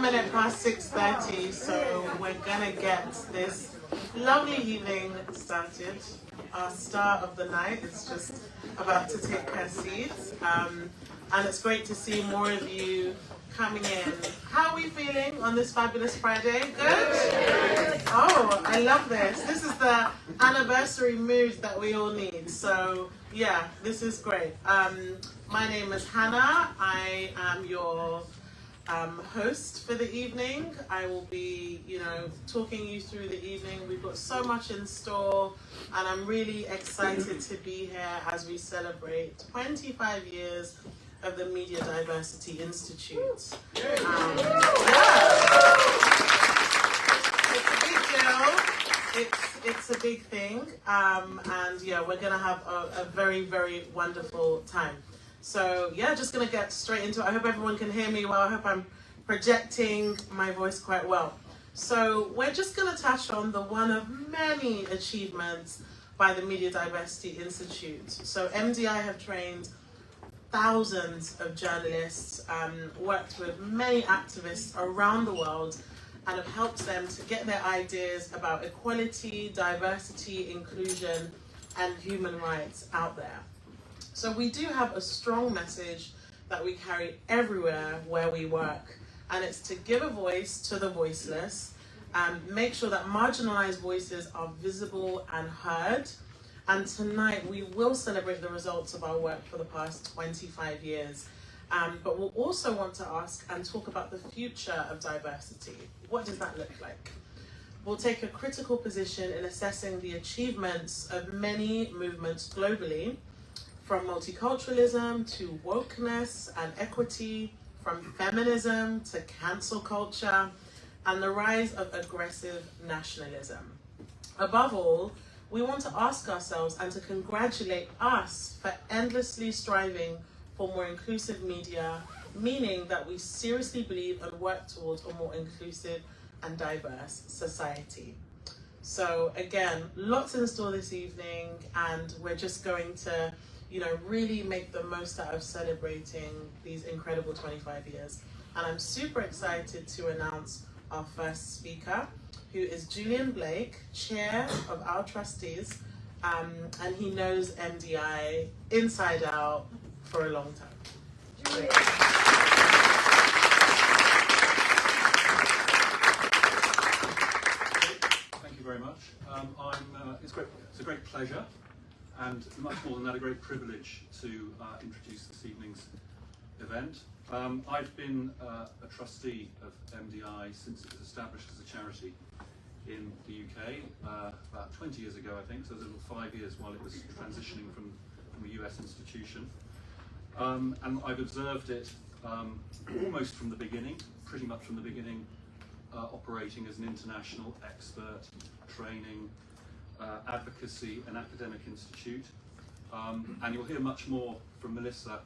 minute past 6:30, so we're gonna get this lovely evening started. Our star of the night is just about to take her seat, and it's great to see more of you coming in. How are we feeling on this fabulous Friday? Good? Oh, I love this. This is the anniversary mood that we all need. So yeah, this is great. My name is Hannah. I am your host for the evening. I will be, talking you through the evening. We've got so much in store, and I'm really excited to be here as we celebrate 25 years of the Media Diversity Institute. It's a big deal. It's a big thing, and yeah, we're gonna have a very, very wonderful time. So yeah, just gonna get straight into it. I hope everyone can hear me well. I hope I'm projecting my voice quite well. So we're just gonna touch on the one of many achievements by the Media Diversity Institute. So MDI have trained thousands of journalists, worked with many activists around the world, and have helped them to get their ideas about equality, diversity, inclusion, and human rights out there. So we do have a strong message that we carry everywhere where we work, and it's to give a voice to the voiceless, and make sure that marginalized voices are visible and heard. And tonight we will celebrate the results of our work for the past 25 years. But we'll also want to ask and talk about the future of diversity. What does that look like? We'll take a critical position in assessing the achievements of many movements globally, from multiculturalism to wokeness and equity, from feminism to cancel culture, and the rise of aggressive nationalism. Above all, we want to ask ourselves and to congratulate us for endlessly striving for more inclusive media, meaning that we seriously believe and work towards a more inclusive and diverse society. So again, lots in store this evening, and we're just going to really make the most out of celebrating these incredible 25 years. And I'm super excited to announce our first speaker, who is Julian Blake, chair of our trustees, and he knows MDI inside out for a long time. Julian. Thank you very much. It's a great pleasure, and much more than that, a great privilege to introduce this evening's event. I've been a trustee of MDI since it was established as a charity in the UK about 20 years ago, I think, so it was a little 5 years while it was transitioning from a US institution. And I've observed it almost from the beginning, pretty much from the beginning, operating as an international expert, training, advocacy and academic institute. And you'll hear much more from Melissa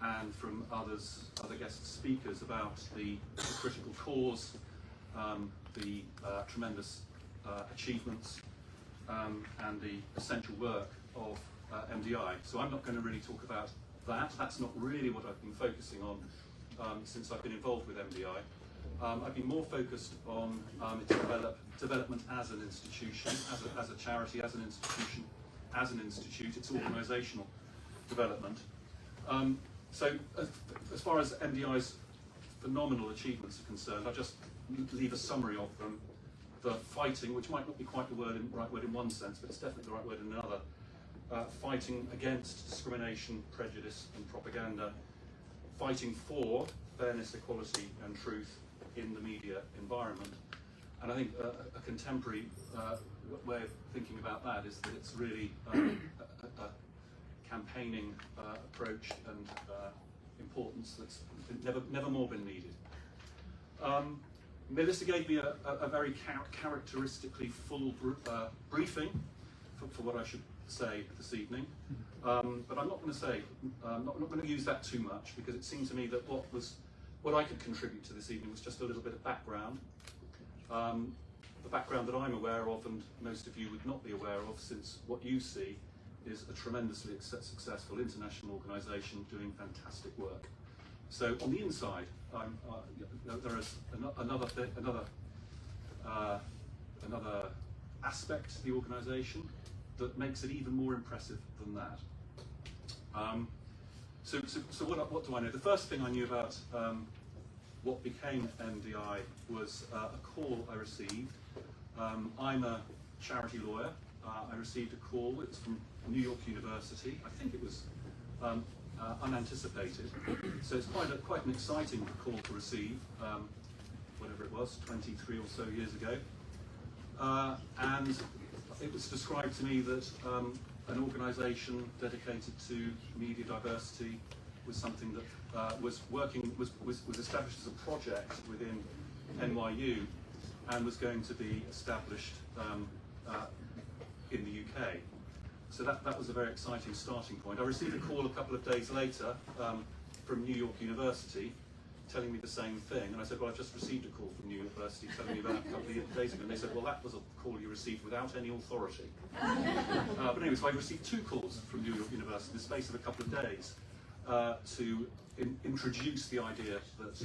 and from other guest speakers about the critical cause, the tremendous achievements, and the essential work of MDI. So I'm not going to really talk about that. That's not really what I've been focusing on since I've been involved with MDI. I've been more focused on its development as an institution, as a charity, as an institution, as an institute, its organisational development. So as far as MDI's phenomenal achievements are concerned, I'll just leave a summary of them. The fighting, which might not be quite the right word in one sense, but it's definitely the right word in another. Fighting against discrimination, prejudice and propaganda. Fighting for fairness, equality and truth in the media environment. And I think a contemporary way of thinking about that is that it's really a campaigning approach and importance that's never more been needed. Melissa gave me a very characteristically full briefing for what I should say this evening, but I'm not going to say, not going to use that too much, because it seemed to me that what I could contribute to this evening was just a little bit of background, the background that I'm aware of and most of you would not be aware of, since what you see is a tremendously successful international organisation doing fantastic work. So on the inside, there is another aspect to the organisation that makes it even more impressive than that. So what do I know? The first thing I knew about what became MDI was a call I received. I'm a charity lawyer. I received a call. It's from New York University. I think it was unanticipated. So it's quite an exciting call to receive, whatever it was, 23 or so years ago. And it was described to me that an organisation dedicated to media diversity was something that was established as a project within NYU and was going to be established in the UK. So that was a very exciting starting point. I received a call a couple of days later from New York University telling me the same thing, and I said, well, I've just received a call from New York University telling me about a couple of days ago, and they said, well, that was a call you received without any authority. But anyway, so I received 2 calls from New York University in the space of a couple of days to introduce the idea that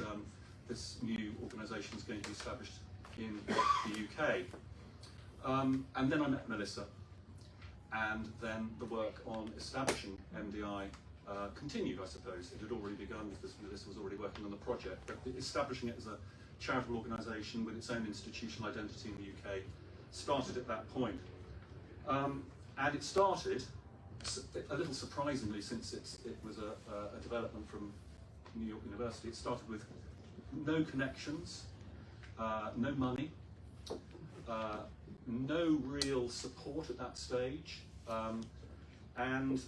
this new organisation is going to be established in the UK. And then I met Melissa, and then the work on establishing MDI continued, I suppose. It had already begun because Melissa was already working on the project, but establishing it as a charitable organisation with its own institutional identity in the UK started at that point. And it started, a little surprisingly, since it was a development from New York University, it started with no connections, no money, no real support at that stage, and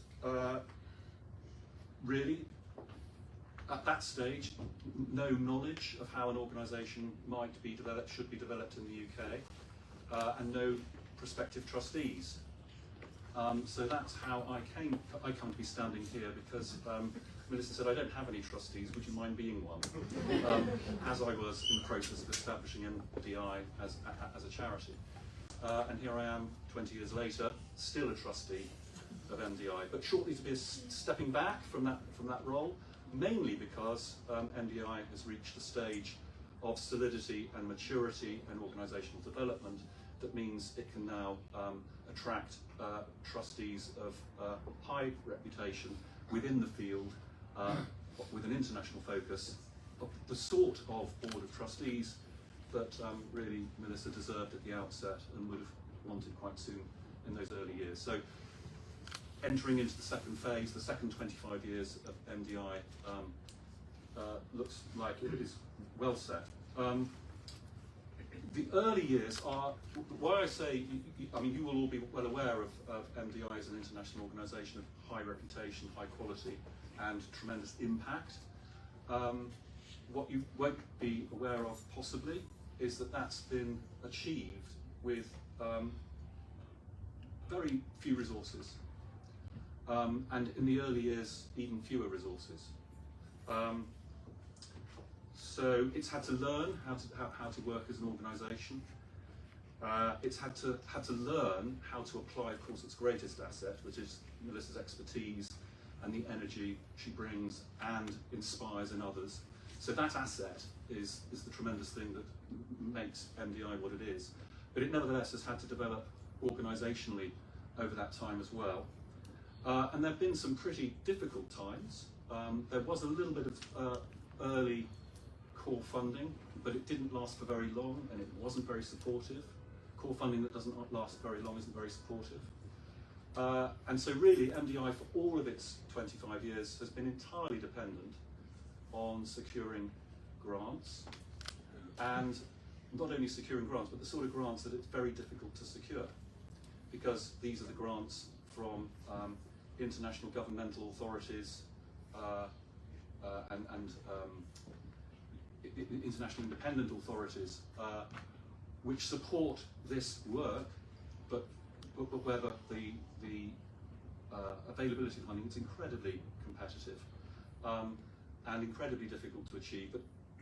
really, at that stage, no knowledge of how an organisation might be developed, should be developed in the UK, and no prospective trustees. So that's how I come to be standing here, because Melissa said, I don't have any trustees, would you mind being one? As I was in the process of establishing MDI as a charity. And here I am, 20 years later, still a trustee of MDI, but shortly to be stepping back from that role, mainly because MDI has reached a stage of solidity and maturity and organisational development that means it can now attract trustees of high reputation within the field, with an international focus, of the sort of board of trustees that really Melissa deserved at the outset and would have wanted quite soon in those early years. So entering into the second phase, the second 25 years of MDI looks like it is well set. The early years are, why I say, I mean, you will all be well aware of MDI as an international organisation of high reputation, high quality, and tremendous impact. What you won't be aware of, possibly, is that that's been achieved with very few resources. And in the early years, even fewer resources. So it's had to learn how to work as an organisation. It's had to learn how to apply, of course, its greatest asset, which is Melissa's expertise and the energy she brings and inspires in others. So that asset is the tremendous thing that makes MDI what it is. But it nevertheless has had to develop organisationally over that time as well. And there have been some pretty difficult times. There was a little bit of early core funding, but it didn't last for very long, and it wasn't very supportive. Core funding that doesn't last very long isn't very supportive. And so really, MDI for all of its 25 years has been entirely dependent on securing grants, and not only securing grants, but the sort of grants that it's very difficult to secure, because these are the grants from international governmental authorities and international independent authorities, which support this work, but where the availability of funding is incredibly competitive and incredibly difficult to achieve. But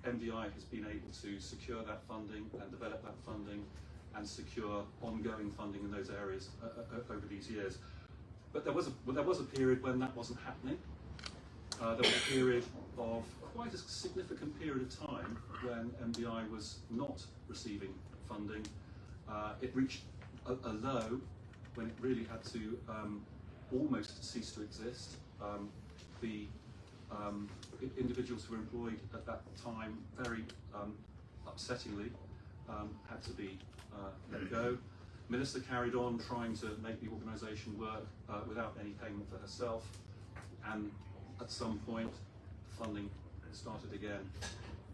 MDI has been able to secure that funding and develop that funding and secure ongoing funding in those areas over these years. But there was a period when that wasn't happening, there was a period of quite a significant period of time when MDI was not receiving funding. It reached a low when it really had to almost cease to exist. The individuals who were employed at that time, very upsettingly, had to be let go. Melissa carried on trying to make the organisation work without any payment for herself, and at some point funding started again,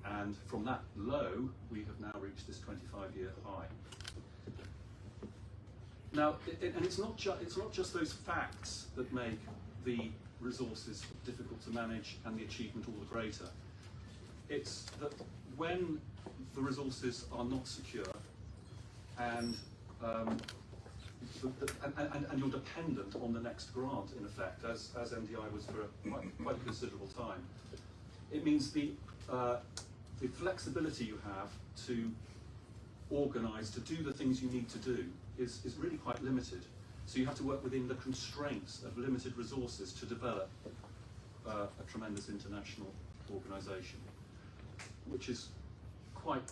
and from that low we have now reached this 25-year high. Now, and it's not just those facts that make the resources difficult to manage and the achievement all the greater. It's that when the resources are not secure and you're dependent on the next grant, in effect, as MDI was for quite a considerable time, it means the flexibility you have to organise, to do the things you need to do, is really quite limited. So you have to work within the constraints of limited resources to develop a tremendous international organisation, which is quite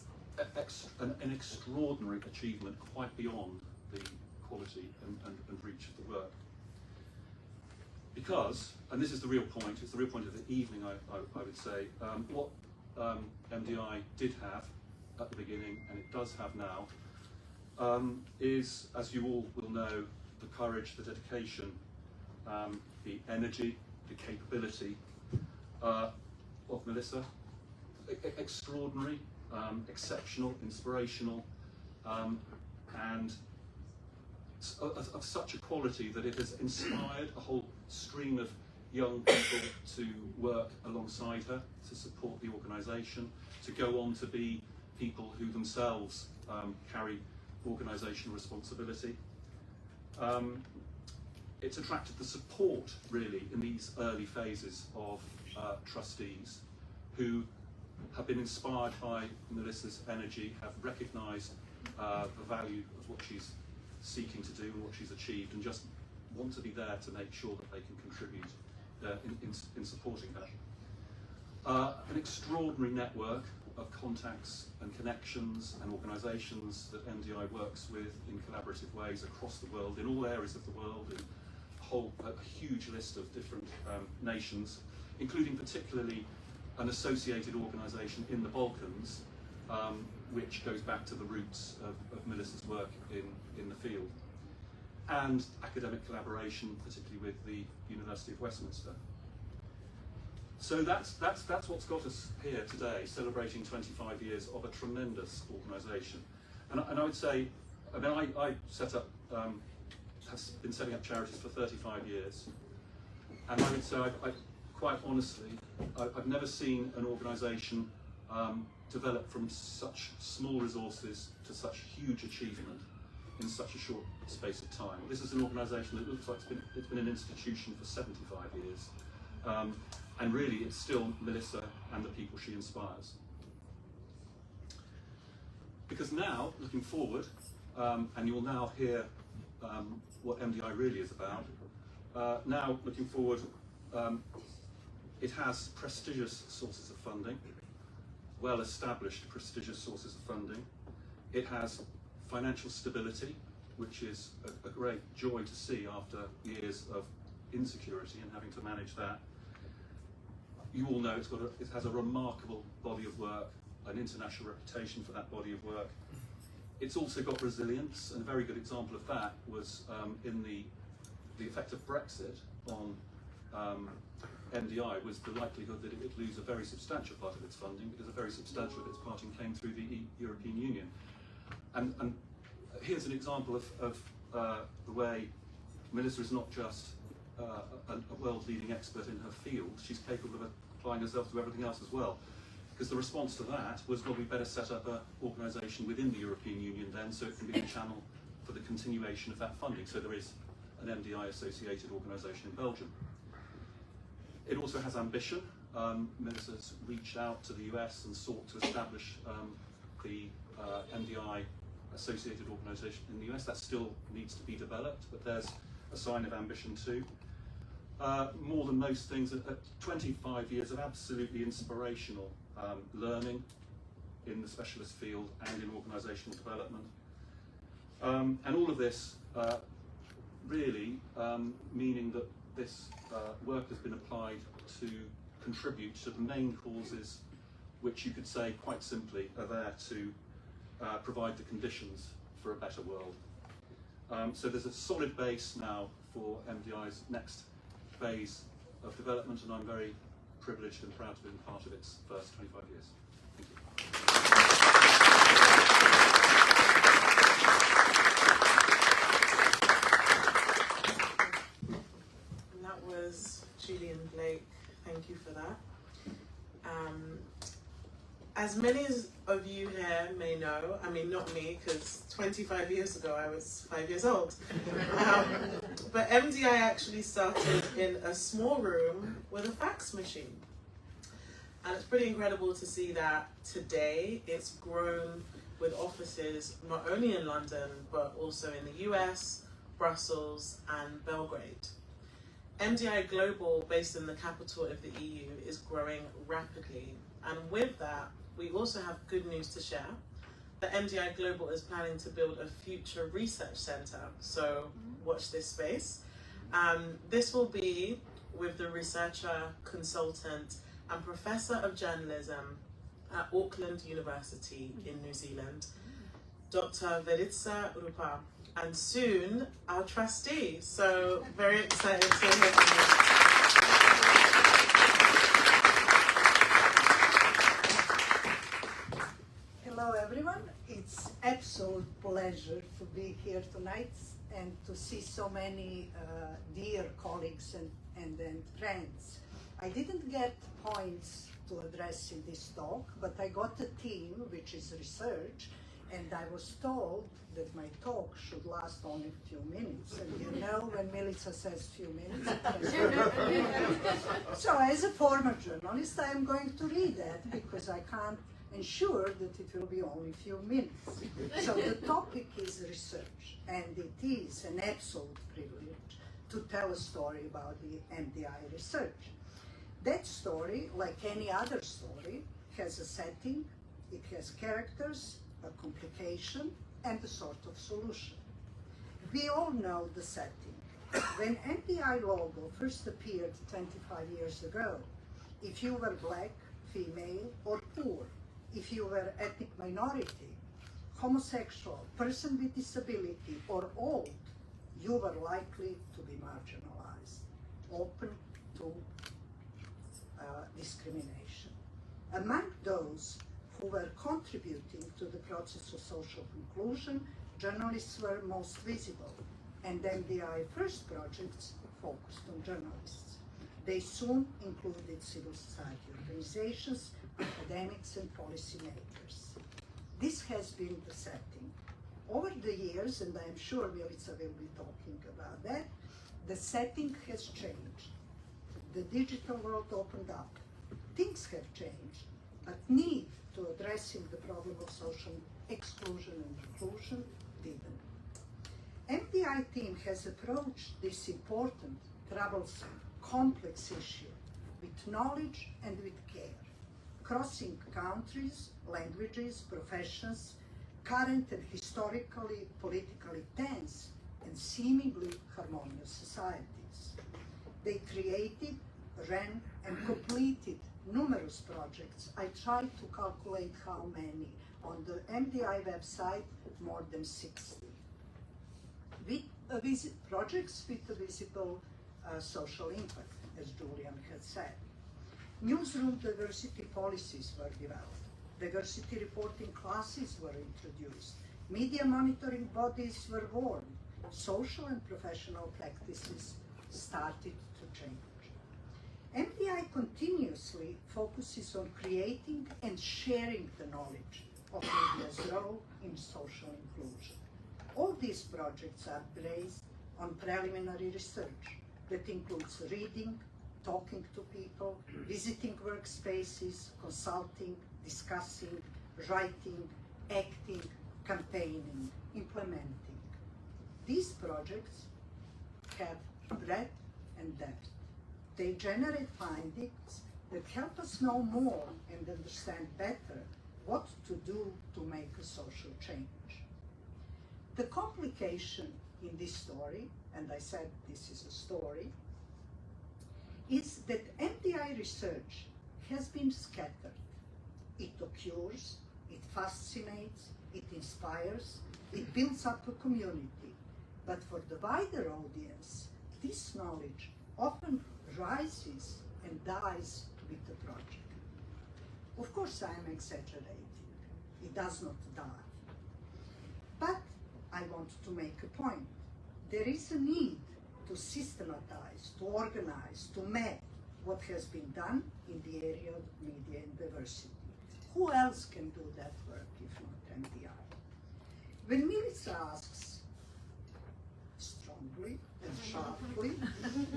an extraordinary achievement, quite beyond the quality and reach of the work. Because, and this is the real point, it's the real point of the evening, I would say, what MDI did have at the beginning, and it does have now, is, as you all will know, the courage, the dedication, the energy, the capability of Melissa. Extraordinary, exceptional, inspirational, and of such a quality that it has inspired a whole stream of young people to work alongside her, to support the organisation, to go on to be people who themselves carry organisational responsibility. It's attracted the support, really, in these early phases of trustees who have been inspired by Melissa's energy, have recognised the value of what she's seeking to do and what she's achieved, and just want to be there to make sure that they can contribute in supporting her. An extraordinary network of contacts and connections and organisations that MDI works with in collaborative ways across the world, in all areas of the world, in a huge list of different nations, including particularly an associated organisation in the Balkans, which goes back to the roots of Melissa's work in the field, and academic collaboration, particularly with the University of Westminster. So that's what's got us here today, celebrating 25 years of a tremendous organisation. And I would say, I mean, I set up, have been setting up charities for 35 years, and I would say, quite honestly, I've never seen an organisation develop from such small resources to such huge achievement in such a short space of time. This is an organisation that looks like it's been an institution for 75 years. And really, it's still Melissa and the people she inspires. Because now, looking forward, and you'll now hear what MDI really is about, now looking forward, it has prestigious sources of funding, well-established prestigious sources of funding. It has financial stability, which is a great joy to see after years of insecurity and having to manage that. You all know it has a remarkable body of work, an international reputation for that body of work. It's also got resilience, and a very good example of that was in the effect of Brexit on MDI was the likelihood that it would lose a very substantial part of its funding, because a very substantial of its funding came through the European Union. And here's an example of the way Melissa is not just a world-leading expert in her field, she's capable of applying herself to everything else as well. Because the response to that was, well, we better set up an organisation within the European Union then, so it can be a channel for the continuation of that funding. So there is an MDI-associated organisation in Belgium. It also has ambition. Melissa's reached out to the US and sought to establish the MDI-associated organisation in the US. That still needs to be developed, but there's a sign of ambition too. more than most things, 25 years of absolutely inspirational learning in the specialist field and in organisational development. And all of this really meaning that this work has been applied to contribute to the main causes which you could say quite simply are there to provide the conditions for a better world. So there's a solid base now for MDI's next phase of development, and I'm very privileged and proud to be part of its first 25 years. Thank you. And that was Julian Blake. Thank you for that. As many of you here may know, I mean not me, because 25 years ago I was 5 years old, but MDI actually started in a small room with a fax machine. And it's pretty incredible to see that today it's grown with offices not only in London, but also in the US, Brussels, and Belgrade. MDI Global, based in the capital of the EU, is growing rapidly. And with that, we also have good news to share. The MDI Global is planning to build a future research centre, so watch this space. This will be with the researcher, consultant, and professor of journalism at Auckland University in New Zealand, Dr. Veritsa Rupa, and soon our trustee. So very excited to hear from you. Hello everyone, it's absolute pleasure to be here tonight and to see so many dear colleagues and friends. I didn't get points to address in this talk, but I got a theme, which is research, and I was told that my talk should last only a few minutes. And you know, when Melissa says few minutes, so as a former journalist, I'm going to read that because I can't ensure that it will be only a few minutes. So the topic is research, and it is an absolute privilege to tell a story about the MDI research. That story, like any other story, has a setting, it has characters, a complication, and a sort of solution. We all know the setting. When MDI logo first appeared 25 years ago, if you were black, female, or poor, if you were ethnic minority, homosexual, person with disability, or old, you were likely to be marginalized, open to discrimination. Among those who were contributing to the process of social inclusion, journalists were most visible, and MDI first projects focused on journalists. They soon included civil society organizations, academics, and policymakers. This has been the setting. Over the years, and I'm sure Milica will be talking about that, the setting has changed. The digital world opened up. Things have changed, but need to addressing the problem of social exclusion and inclusion didn't. MDI team has approached this important, troublesome, complex issue with knowledge and with care, crossing countries, languages, professions, current and historically, politically tense, and seemingly harmonious societies. They created, ran, and completed numerous projects. I tried to calculate how many. On the MDI website, more than 60. Projects with a visible social impact, as Julian had said. Newsroom diversity policies were developed. Diversity reporting classes were introduced. Media monitoring bodies were formed. Social and professional practices started to change. MDI continuously focuses on creating and sharing the knowledge of media's role in social inclusion. All these projects are based on preliminary research that includes reading, talking to people, visiting workspaces, consulting, discussing, writing, acting, campaigning, implementing. These projects have breadth and depth. They generate findings that help us know more and understand better what to do to make a social change. The complication in this story, and I said this is a story, is that MDI research has been scattered. It occurs, it fascinates, it inspires, it builds up a community. But for the wider audience, this knowledge often rises and dies with the project. Of course, I am exaggerating. It does not die. But I want to make a point. There is a need to systematize, to organize, to map what has been done in the area of media and diversity. Who else can do that work if not MDI? When Milica asks strongly and sharply,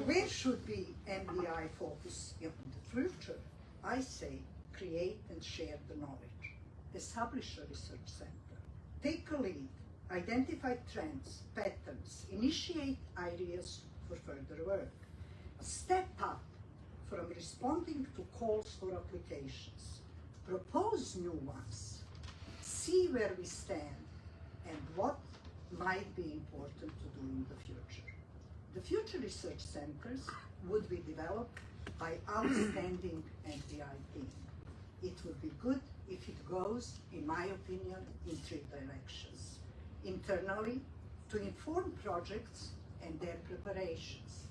where should be MDI focus in the future? I say create and share the knowledge. Establish a research center. Take a lead. Identify trends, patterns, initiate ideas for further work. Step up from responding to calls for applications. Propose new ones. See where we stand and what might be important to do in the future. The future research centers would be developed by outstanding MDI team. It would be good if it goes, in my opinion, in three directions. Internally, to inform projects and their preparations.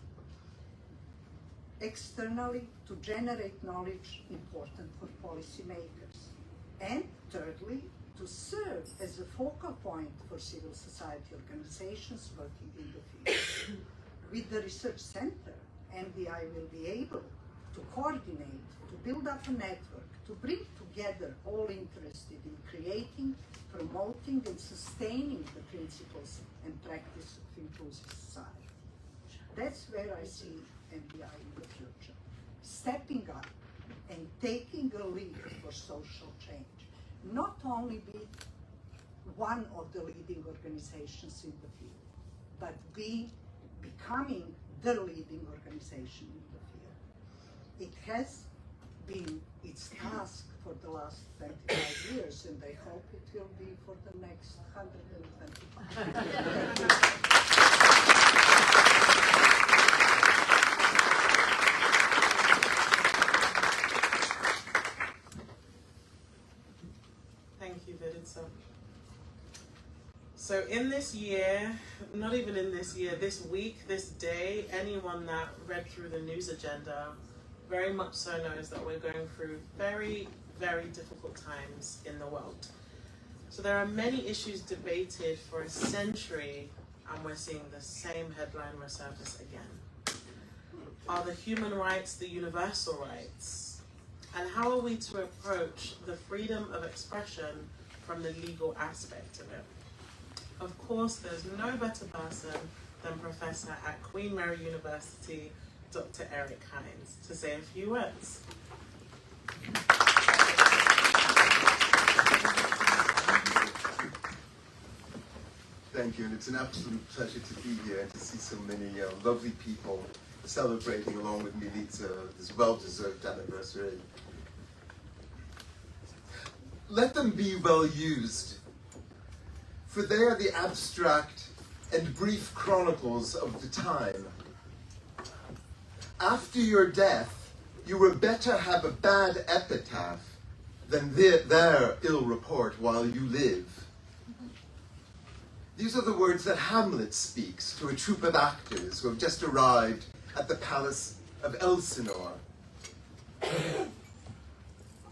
Externally, to generate knowledge important for policymakers. And thirdly, to serve as a focal point for civil society organizations working in the field. With the research center, MDI will be able to coordinate, to build up a network, to bring together all interested in creating, promoting and sustaining the principles and practice of inclusive society. That's where I see MDI in the future. Stepping up and taking a lead for social change. Not only be one of the leading organizations in the field, but becoming the leading organization in the field. It has been its task for the last 25 years, and I hope it will be for the next 125. Thank you, Viditsa. So in this year, not even in this year, this week, this day, anyone that read through the news agenda very much so knows that we're going through very, very difficult times in the world. So there are many issues debated for a century, and we're seeing the same headline resurface again. Are the human rights the universal rights? And how are we to approach the freedom of expression from the legal aspect of it? Of course, there's no better person than Professor at Queen Mary University, Dr. Eric Hines, to say a few words. Thank you, and it's an absolute pleasure to be here and to see so many lovely people celebrating along with Milica this well-deserved anniversary. Let them be well used, for they are the abstract and brief chronicles of the time. After your death, you were better have a bad epitaph than their ill report while you live. These are the words that Hamlet speaks to a troupe of actors who have just arrived at the palace of Elsinore.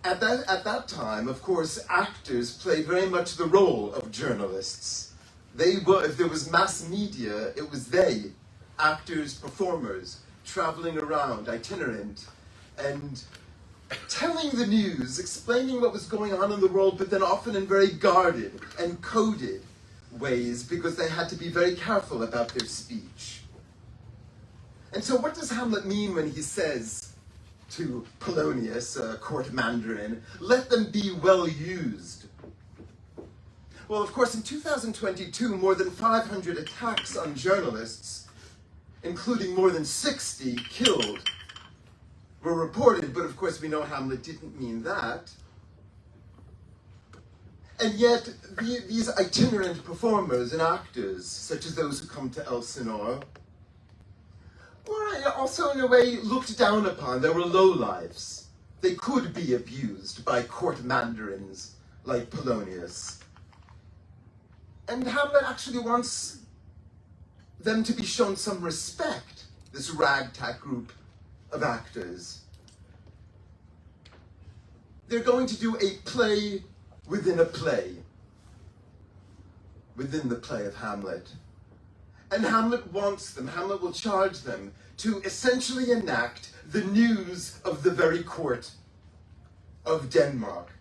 At that time, of course, actors played very much the role of journalists. They were, if there was mass media, it was they, actors, performers, traveling around, itinerant, and telling the news, explaining what was going on in the world, but then often in very guarded and coded ways, because they had to be very careful about their speech. And so what does Hamlet mean when he says to Polonius, a court mandarin, let them be well used? Well, of course, in 2022, more than 500 attacks on journalists, including more than 60 killed, were reported, but of course we know Hamlet didn't mean that. And yet, these itinerant performers and actors, such as those who come to Elsinore, were also in a way looked down upon. They were lowlifes. They could be abused by court mandarins like Polonius. And Hamlet actually wants them to be shown some respect, this ragtag group of actors. They're going to do a play within a play, within the play of Hamlet. And Hamlet wants them, Hamlet will charge them to essentially enact the news of the very court of Denmark,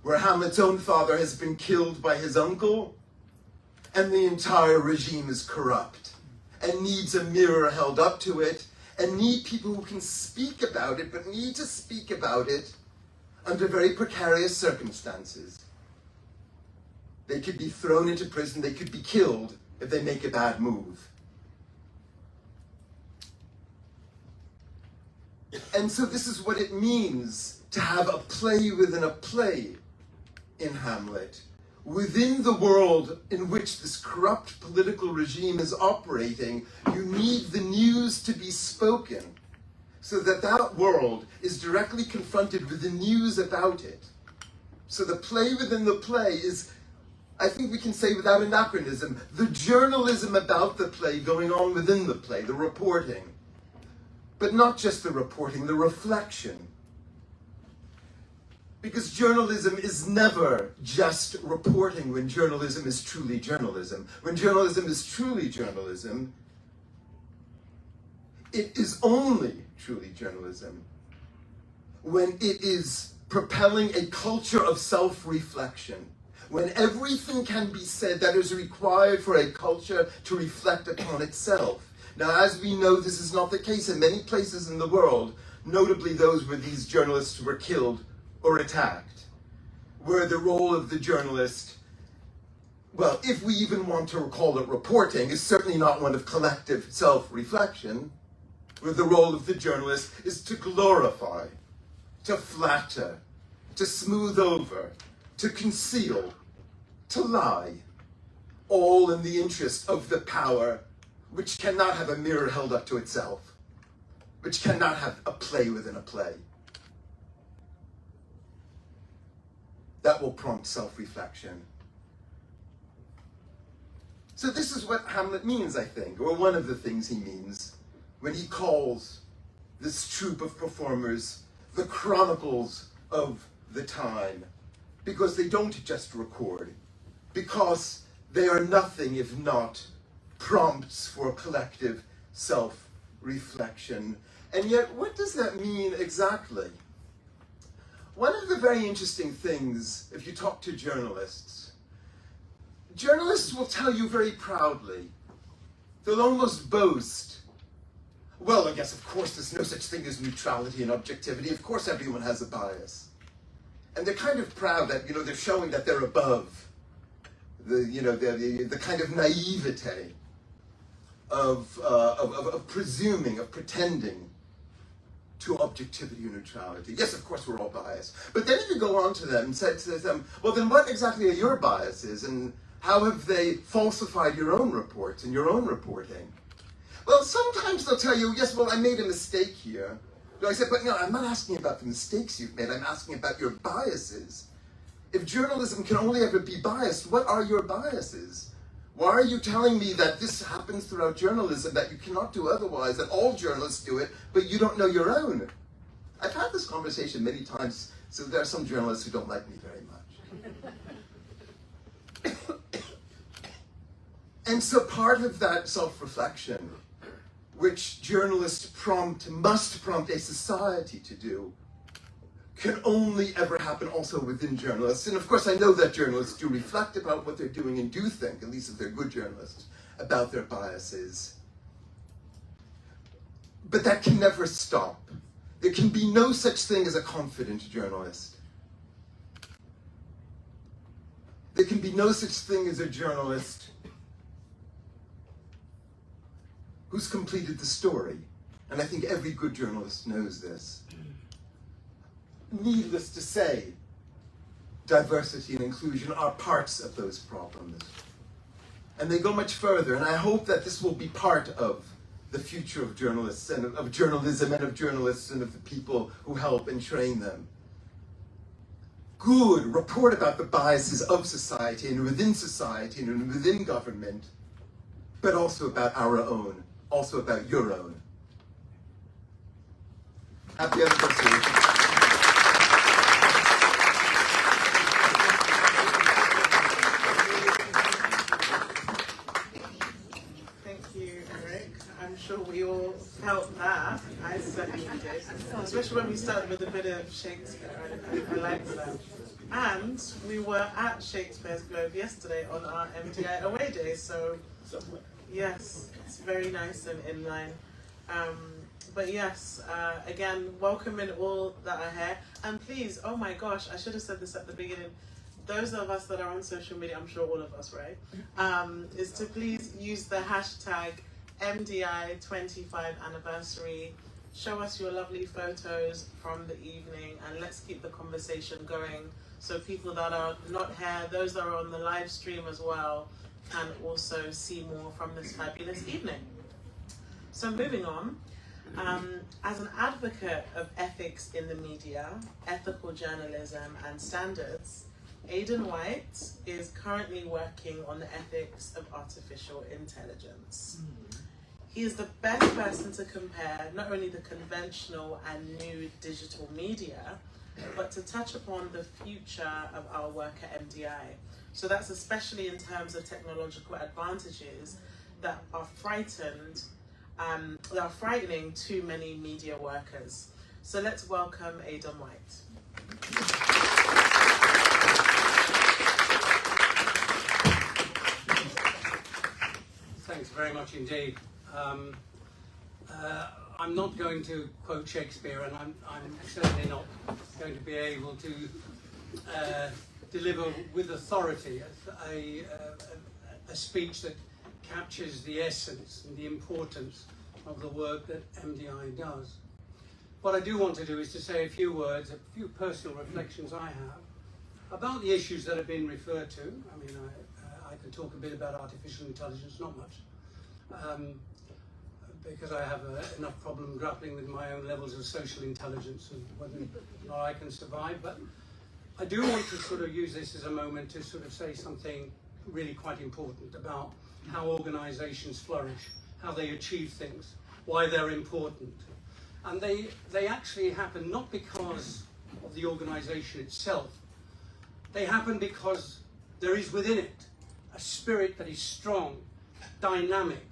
where Hamlet's own father has been killed by his uncle, and the entire regime is corrupt, and needs a mirror held up to it, and need people who can speak about it, but need to speak about it under very precarious circumstances. They could be thrown into prison, they could be killed if they make a bad move. And so this is what it means to have a play within a play in Hamlet. Within the world in which this corrupt political regime is operating, you need the news to be spoken so that that world is directly confronted with the news about it. So the play within the play is, I think we can say without anachronism, the journalism about the play going on within the play, the reporting. But not just the reporting, the reflection. Because journalism is never just reporting when journalism is truly journalism. When journalism is truly journalism, it is only truly journalism when it is propelling a culture of self-reflection, when everything can be said that is required for a culture to reflect upon itself. Now, as we know, this is not the case in many places in the world, notably those where these journalists were killed or attacked, where the role of the journalist, well, if we even want to call it reporting, is certainly not one of collective self-reflection, where the role of the journalist is to glorify, to flatter, to smooth over, to conceal, to lie, all in the interest of the power which cannot have a mirror held up to itself, which cannot have a play within a play. That will prompt self-reflection. So this is what Hamlet means, I think, or one of the things he means, when he calls this troupe of performers the chronicles of the time, because they don't just record, because they are nothing if not prompts for collective self-reflection. And yet, what does that mean exactly? One of the very interesting things, if you talk to journalists will tell you very proudly, they'll almost boast, well, I guess, of course, there's no such thing as neutrality and objectivity. Of course, everyone has a bias. And they're kind of proud that, they're showing that they're above the kind of naivete of presuming, of pretending to objectivity or neutrality. Yes, of course, we're all biased. But then if you go on to them and say to them, well, then what exactly are your biases, and how have they falsified your own reports and your own reporting? Well, sometimes they'll tell you, yes, well, I made a mistake here. But I said, but no, I'm not asking about the mistakes you've made. I'm asking about your biases. If journalism can only ever be biased, what are your biases? Why are you telling me that this happens throughout journalism, that you cannot do otherwise, that all journalists do it, but you don't know your own? I've had this conversation many times, so there are some journalists who don't like me very much. And so part of that self-reflection, which journalists must prompt a society to do, can only ever happen also within journalists. And of course, I know that journalists do reflect about what they're doing and do think, at least if they're good journalists, about their biases. But that can never stop. There can be no such thing as a confident journalist. There can be no such thing as a journalist who's completed the story. And I think every good journalist knows this. Needless to say, diversity and inclusion are parts of those problems. And they go much further, and I hope that this will be part of the future of journalists and of journalism and of journalists and of the people who help and train them. Good, report about the biases of society and within government, but also about our own, also about your own. Happy anniversary. I'm sure we all felt that. I certainly did, especially when we started with a bit of Shakespeare. I liked that. And we were at Shakespeare's Globe yesterday on our MDI away day, so yes, it's very nice and in line. But yes, again, welcome in all that are here. And please, oh my gosh, I should have said this at the beginning. Those of us that are on social media, I'm sure all of us, right? Is to please use the hashtag MDI 25 anniversary. Show us your lovely photos from the evening and let's keep the conversation going so people that are not here, those that are on the live stream as well, can also see more from this fabulous evening. So moving on, as an advocate of ethics in the media, ethical journalism and standards, Aidan White is currently working on the ethics of artificial intelligence. He is the best person to compare not only the conventional and new digital media, but to touch upon the future of our work at MDI. So that's especially in terms of technological advantages that are frightening too many media workers. So let's welcome Aidan White. Thanks very much indeed. I'm not going to quote Shakespeare, and I'm certainly not going to be able to deliver with authority a speech that captures the essence and the importance of the work that MDI does. What I do want to do is to say a few words, a few personal reflections I have about the issues that have been referred to. I mean, I could talk a bit about artificial intelligence, not much. Because I have enough problem grappling with my own levels of social intelligence and whether or not I can survive. But I do want to sort of use this as a moment to sort of say something really quite important about how organisations flourish, how they achieve things, why they're important. And they actually happen not because of the organisation itself. They happen because there is within it a spirit that is strong, dynamic,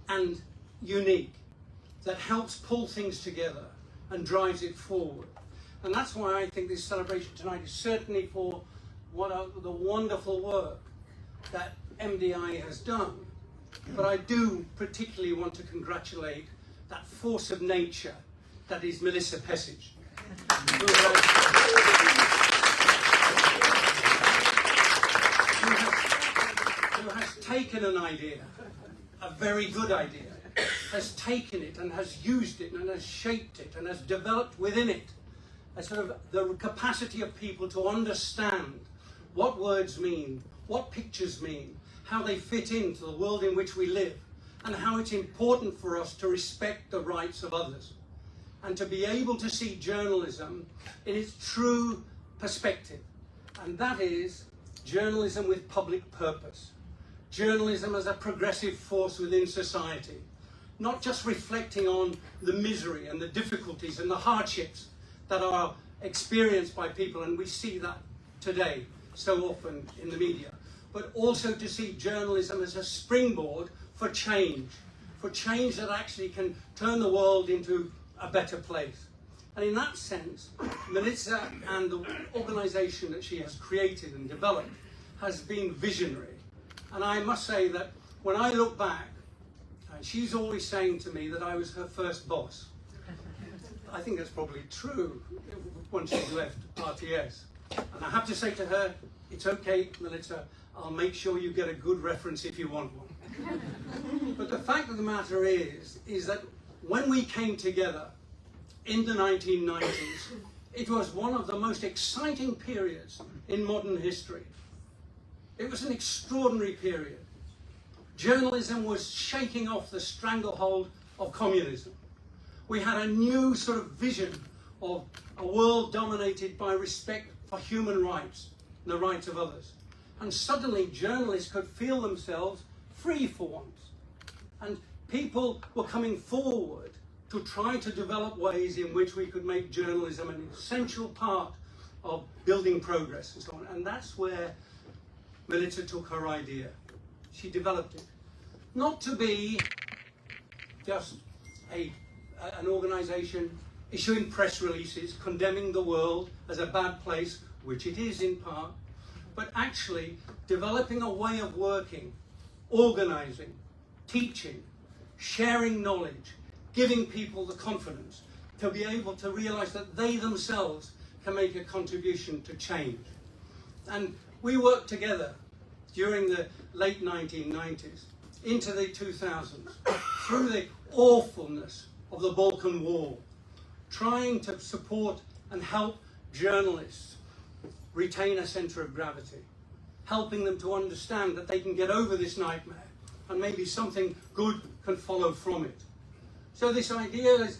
and unique, that helps pull things together and drives it forward. And that's why I think this celebration tonight is certainly for the wonderful work that MDI has done. But I do particularly want to congratulate that force of nature that is Melissa Pessage, who has taken an idea, a very good idea, has taken it and has used it and has shaped it and has developed within it a sort of the capacity of people to understand what words mean, what pictures mean, how they fit into the world in which we live, and how it's important for us to respect the rights of others and to be able to see journalism in its true perspective. And that is journalism with public purpose. Journalism as a progressive force within society, not just reflecting on the misery and the difficulties and the hardships that are experienced by people, and we see that today so often in the media, but also to see journalism as a springboard for change that actually can turn the world into a better place. And in that sense, Melissa and the organisation that she has created and developed has been visionary. And I must say that when I look back, she's always saying to me that I was her first boss. I think that's probably true once she's left RTS. And I have to say to her, it's okay, Melissa, I'll make sure you get a good reference if you want one. But the fact of the matter is that when we came together in the 1990s, it was one of the most exciting periods in modern history. It was an extraordinary period. Journalism was shaking off the stranglehold of communism. We had a new sort of vision of a world dominated by respect for human rights and the rights of others. And suddenly journalists could feel themselves free for once. And people were coming forward to try to develop ways in which we could make journalism an essential part of building progress and so on. And that's where Milica took her idea. She developed it. Not to be just an organisation issuing press releases condemning the world as a bad place, which it is in part, but actually developing a way of working, organising, teaching, sharing knowledge, giving people the confidence to be able to realise that they themselves can make a contribution to change. And we worked together during the late 1990s into the 2000s through the awfulness of the Balkan War, trying to support and help journalists retain a centre of gravity, helping them to understand that they can get over this nightmare and maybe something good can follow from it. So this idea is,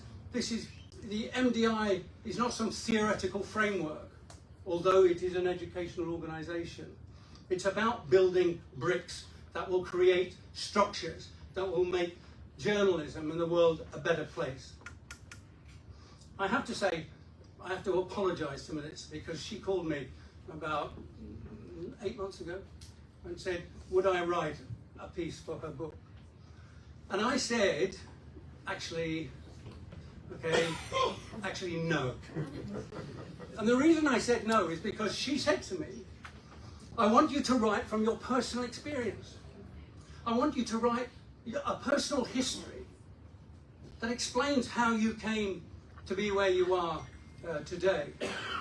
the MDI is not some theoretical framework, although it is an educational organisation. It's about building bricks that will create structures that will make journalism and the world a better place. I have to say, I have to apologise to Milica because she called me about 8 months ago and said, would I write a piece for her book? And I said, actually no. And the reason I said no is because she said to me, I want you to write from your personal experience. I want you to write a personal history that explains how you came to be where you are today.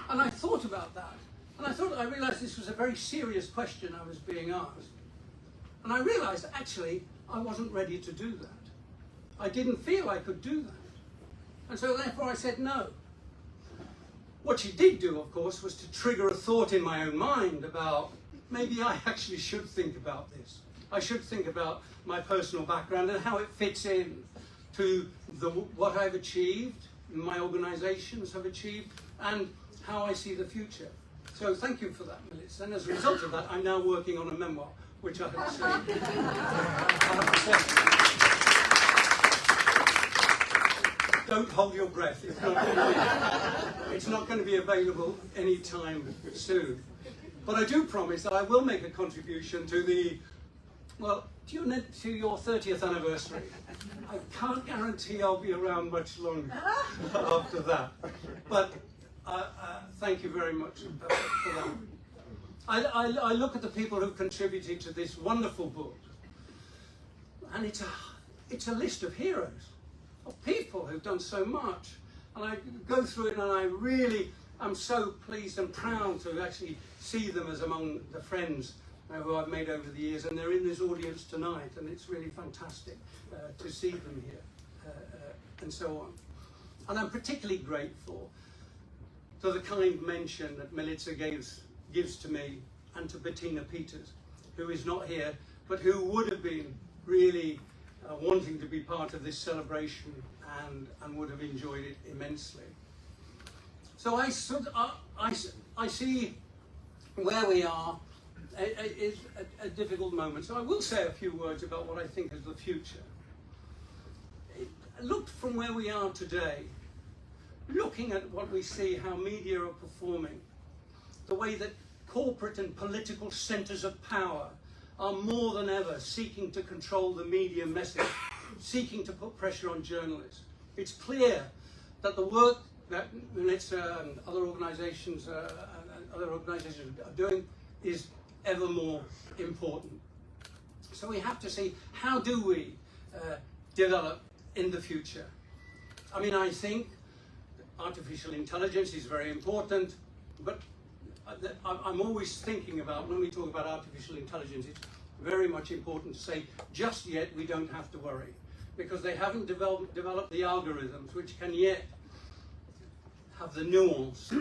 And I thought about that. And I realised this was a very serious question I was being asked. And I realised actually I wasn't ready to do that. I didn't feel I could do that. And so therefore I said no. What she did do, of course, was to trigger a thought in my own mind about maybe I actually should think about this. I should think about my personal background and how it fits in to what I've achieved, my organisations have achieved, and how I see the future. So thank you for that, Milica. And as a result of that, I'm now working on a memoir, which I have to say, don't hold your breath. It's not going to be available anytime soon. But I do promise that I will make a contribution to to your 30th anniversary. I can't guarantee I'll be around much longer after that. But thank you very much for that. I look at the people who contributed to this wonderful book, and it's a list of heroes, of people who've done so much. And I go through it and I really am so pleased and proud to actually see them as among the friends who I've made over the years, and they're in this audience tonight, and it's really fantastic to see them here, and so on. And I'm particularly grateful to the kind mention that Milica gives to me and to Bettina Peters, who is not here, but who would have been really wanting to be part of this celebration and would have enjoyed it immensely. So I see where we are is a difficult moment. So I will say a few words about what I think is the future. Look from where we are today, looking at what we see, how media are performing, the way that corporate and political centres of power are more than ever seeking to control the media message, seeking to put pressure on journalists. It's clear that the work that Milica and other organisations are doing is ever more important. So we have to see, how do we develop in the future? I mean, I think artificial intelligence is very important, but I'm always thinking about, when we talk about artificial intelligence, it's very much important to say, just yet we don't have to worry. because they haven't developed the algorithms which can yet have the nuance,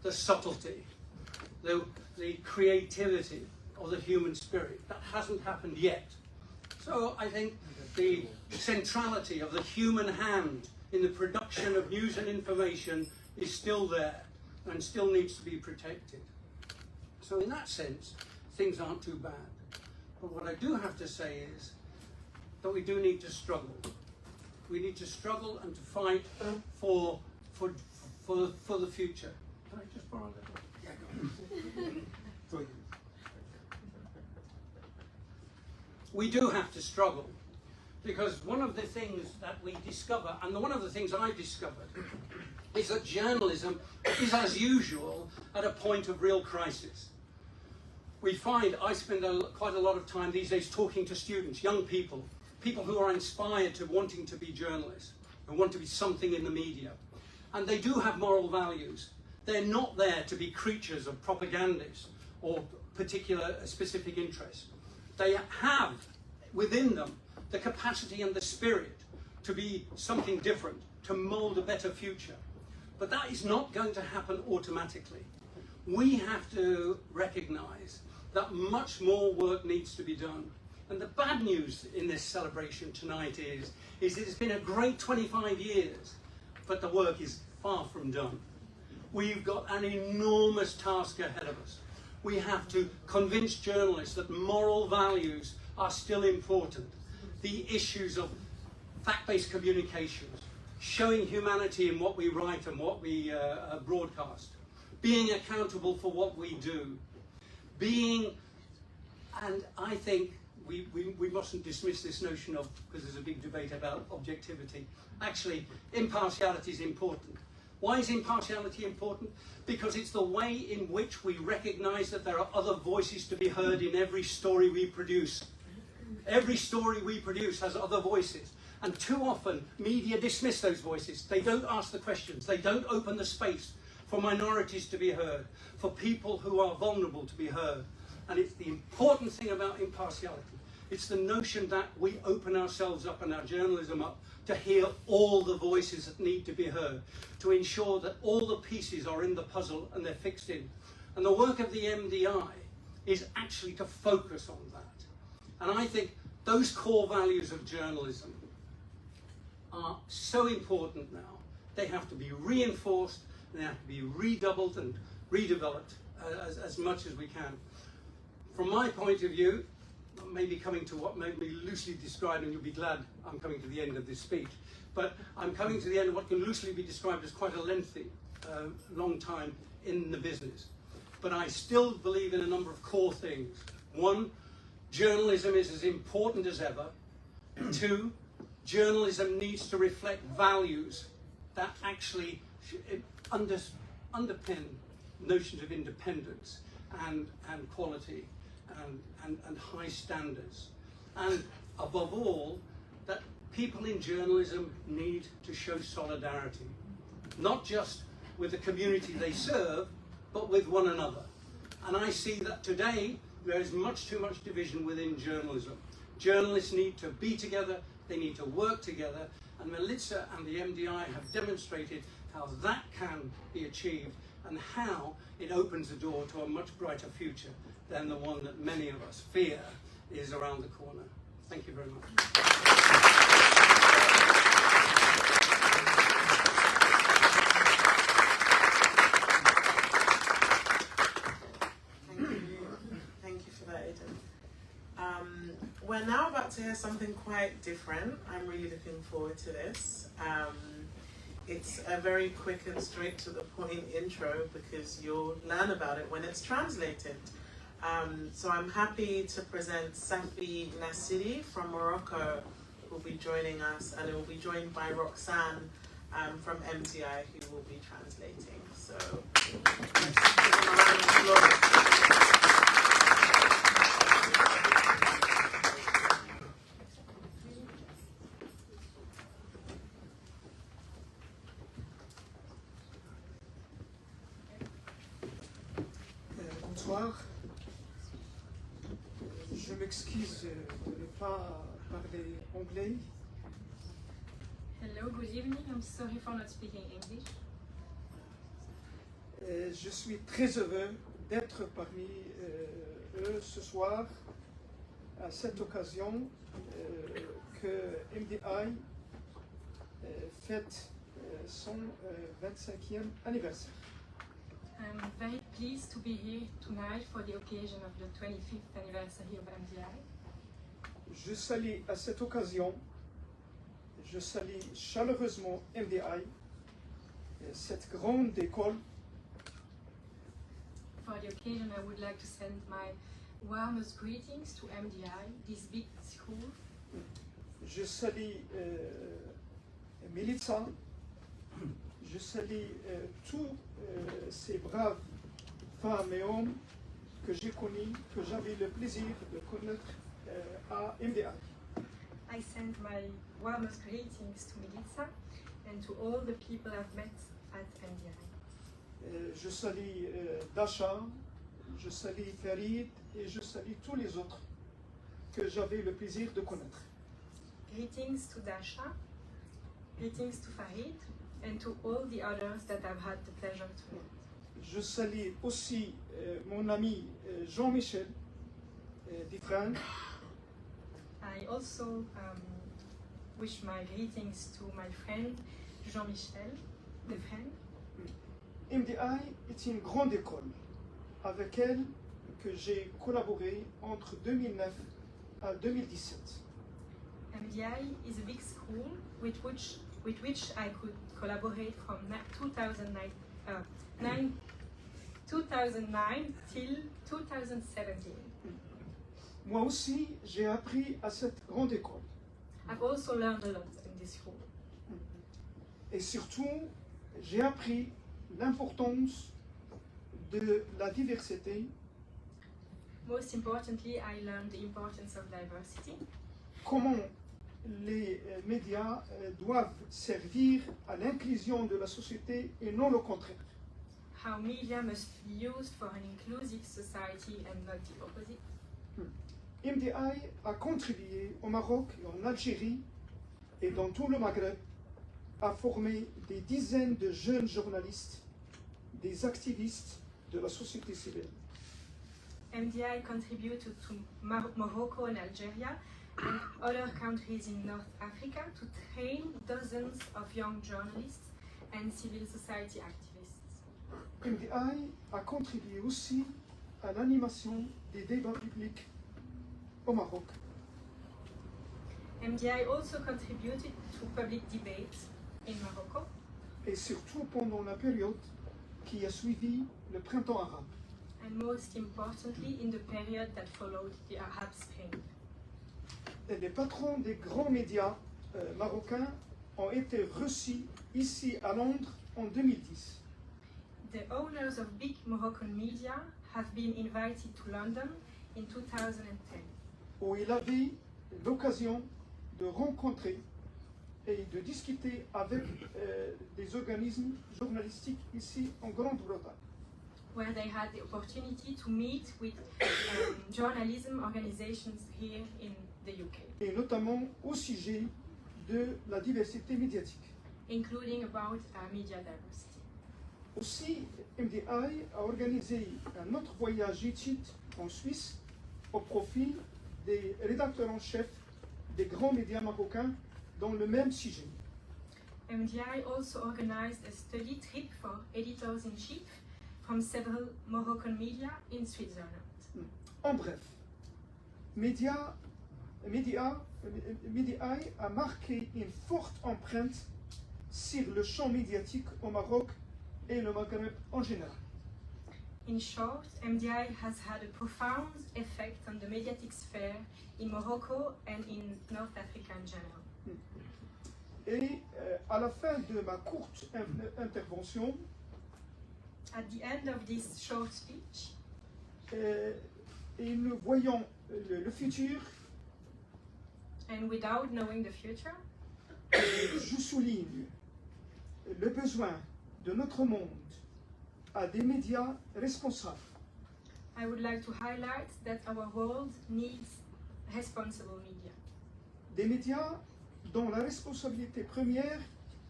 the subtlety, the creativity of the human spirit. That hasn't happened yet. So I think the centrality of the human hand in the production of news and information is still there and still needs to be protected. So in that sense, things aren't too bad. But what I do have to say is that we do need to struggle. We need to struggle and to fight for the future. Can I just borrow a little? Yeah, go on. We do have to struggle, because one of the things that we discover, and one of the things I discovered, is that journalism is, as usual, at a point of real crisis. We find, I spend quite a lot of time these days talking to students, young people, people who are inspired to wanting to be journalists, and want to be something in the media. And they do have moral values. They're not there to be creatures of propagandists or particular specific interests. They have within them the capacity and the spirit to be something different, to mould a better future. But that is not going to happen automatically. We have to recognise that much more work needs to be done. And the bad news in this celebration tonight is that it's been a great 25 years, but the work is far from done. We've got an enormous task ahead of us. We have to convince journalists that moral values are still important. The issues of fact-based communications, showing humanity in what we write and what we broadcast, being accountable for what we do, and I think we mustn't dismiss this notion of, because there's a big debate about objectivity. Actually, impartiality is important. Why is impartiality important? Because it's the way in which we recognise that there are other voices to be heard in every story we produce. Every story we produce has other voices. And too often, media dismiss those voices. They don't ask the questions. They don't open the space for minorities to be heard, for people who are vulnerable to be heard. And it's the important thing about impartiality. It's the notion that we open ourselves up and our journalism up to hear all the voices that need to be heard, to ensure that all the pieces are in the puzzle and they're fixed in. And the work of the MDI is actually to focus on that. And I think those core values of journalism are so important now. They have to be reinforced, and they have to be redoubled and redeveloped as much as we can. From my point of view, maybe coming to what may be loosely described, and you'll be glad I'm coming to the end of this speech, but I'm coming to the end of what can loosely be described as quite a lengthy, long time in the business. But I still believe in a number of core things. One, journalism is as important as ever. Two, journalism needs to reflect values that actually underpin notions of independence and quality and high standards. And above all, that people in journalism need to show solidarity, not just with the community they serve, but with one another. And I see that today there is much too much division within journalism. Journalists need to be together, they need to work together, and Melissa and the MDI have demonstrated how that can be achieved and how it opens the door to a much brighter future than the one that many of us fear is around the corner. Thank you very much. Thank you for that, Aidan. We're now about to hear something quite different. I'm really looking forward to this. It's a very quick and straight to the point intro because you'll learn about it when it's translated. So I'm happy to present Safi Nassiri from Morocco, who will be joining us, and it will be joined by Roxanne from MDI, who will be translating. So let's give them a round of applause. Bonsoir. Je m'excuse de ne pas parler anglais. Hello, good evening. I'm sorry for not speaking English. Je suis très heureux d'être parmi eux ce soir à cette occasion que MDI fête son 25e anniversaire. I'm very pleased to be here tonight for the occasion of the 25th anniversary of MDI. Je salue à cette occasion, je salue chaleureusement MDI, cette grande école. For the occasion, I would like to send my warmest greetings to MDI, this big school. Je salue Milica, je salue tous ces braves femmes et hommes que j'ai connus, que j'avais le plaisir de connaître à MDI. I send my warmest greetings to Milica and to all the people I've met at MDI. Je salue Dasha, je salue Farid et je salue tous les autres que j'avais le plaisir de connaître. Greetings to Dasha, greetings to Farid, and to all the others that I've had the pleasure to meet. Je salue aussi mon ami Jean-Michel Difran. I also wish my greetings to my friend Jean-Michel Defren. MDI est une grande école avec elle que j'ai collaboré entre 2009 à 2017. MDI is a big school with which I could collaborate from 2009 till 2017. Moi aussi, j'ai appris à cette grande école. I've also learned a lot in this school. Et surtout, j'ai appris l'importance de la diversité, Most importantly, I learned the importance of diversity, comment les médias doivent servir à l'inclusion de la société et non le contraire. how media must be used for an inclusive society and not the opposite. MDI a contribué au Maroc et en Algérie et dans tout le Maghreb à former des dizaines de jeunes journalistes, des activistes de la société civile. MDI contributed to Morocco and Algeria and other countries in North Africa to train dozens of young journalists and civil society activists. MDI a contribué aussi à l'animation des débats publics au Maroc. MDI also contributed to public debates in Morocco Et surtout pendant la période qui a suivi le printemps arabe. and most importantly in the period that followed the Arab Spring. Et les patrons des grands médias marocains ont été reçus ici à Londres en 2010. The owners of big Moroccan media have been invited to London in 2010, Où il avait l'occasion de rencontrer et de discuter avec des organismes journalistiques ici en Grande-Bretagne. where they had the opportunity to meet with journalism organizations here in the UK, Et notamment au sujet de la diversité médiatique. including about media diversity. Aussi, MDI a organisé un autre voyage étude en Suisse au profit des rédacteurs en chef des grands médias marocains dans le même sujet. MDI also organized a study trip for editors-in-chief from several Moroccan media in Switzerland. En bref, MDI a marqué une forte empreinte sur le champ médiatique au Maroc et le Maghreb en général. In short, MDI has had a profound effect on the mediatic sphere in Morocco and in North Africa in general. Et à la fin de ma courte intervention, At the end of this short speech, et nous voyons le futur, and without knowing the future, je souligne le besoin de notre monde à des médias responsables, I would like to highlight that our world needs responsible media. des médias dont la responsabilité première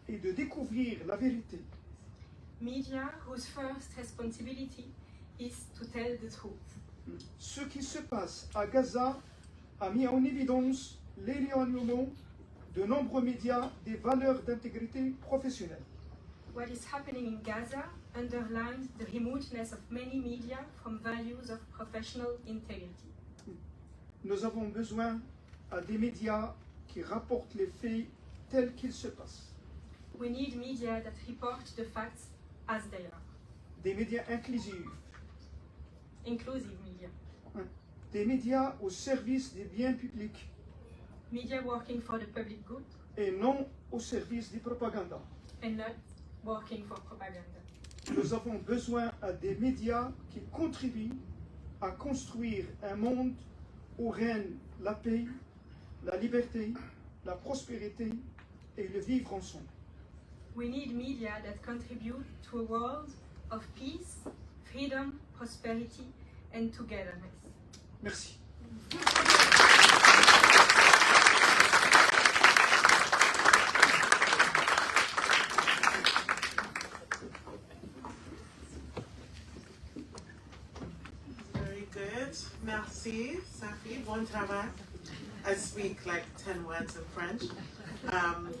est de découvrir la vérité. Media whose first responsibility is to tell the truth. Ce qui se passe à Gaza a mis en évidence l'éloignement de nombreux médias des valeurs d'intégrité professionnelle. What is happening in Gaza underlines the remoteness of many media from values of professional integrity. Nous avons besoin des médias qui rapportent les faits tels qu'ils se passent. We need media that report the facts as they are. Des médias inclusifs, Inclusive media. des médias au service des biens publics Media working for the public good et non au service des propagandas. and not working for propaganda. Nous avons besoin des médias qui contribuent à construire un monde où règne la paix, la liberté, la prospérité et le vivre ensemble. We need media that contribute to a world of peace, freedom, prosperity, and togetherness. Merci. Very good. Merci, Safi. Bon travail. I speak like 10 words in French.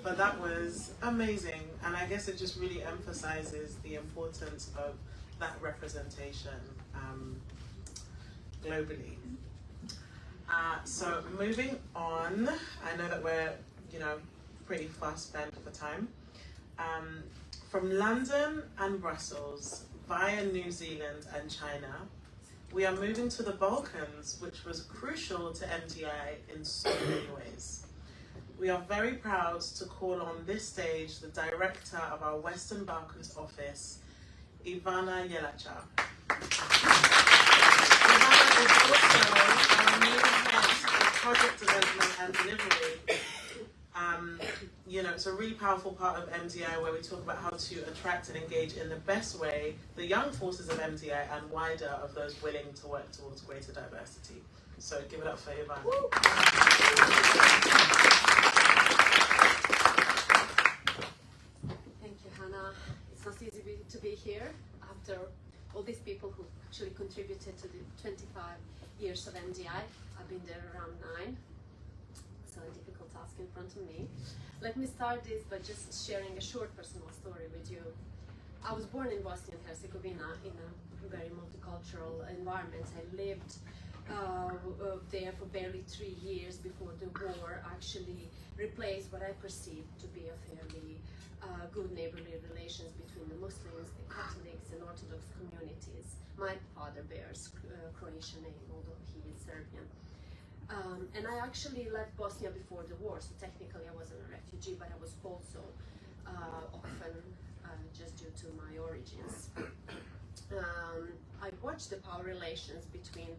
But that was amazing. And I guess it just really emphasizes the importance of that representation globally. So moving on, I know that we're, pretty fast spent for time. From London and Brussels via New Zealand and China, we are moving to the Balkans, which was crucial to MDI in so many ways. We are very proud to call on this stage the director of our Western Balkans office, Ivana Jelacha. Ivana is also our new head of project development and delivery. It's a really powerful part of MDI where we talk about how to attract and engage in the best way the young forces of MDI and wider of those willing to work towards greater diversity. So give it up for Ivana. Thank you, Hannah. It's not easy to be here after all these people who actually contributed to the 25 years of MDI. I've been there around 9. So a difficult task in front of me. Let me start this by just sharing a short personal story with you. I was born in Bosnia and Herzegovina in a very multicultural environment. I lived there for barely 3 years before the war actually replaced what I perceived to be a fairly good neighborly relations between the Muslims, the Catholics and Orthodox communities. My father bears Croatian name, although he is Serbian. And I actually left Bosnia before the war, so technically I wasn't a refugee, but I was also often just due to my origins. I watched the power relations between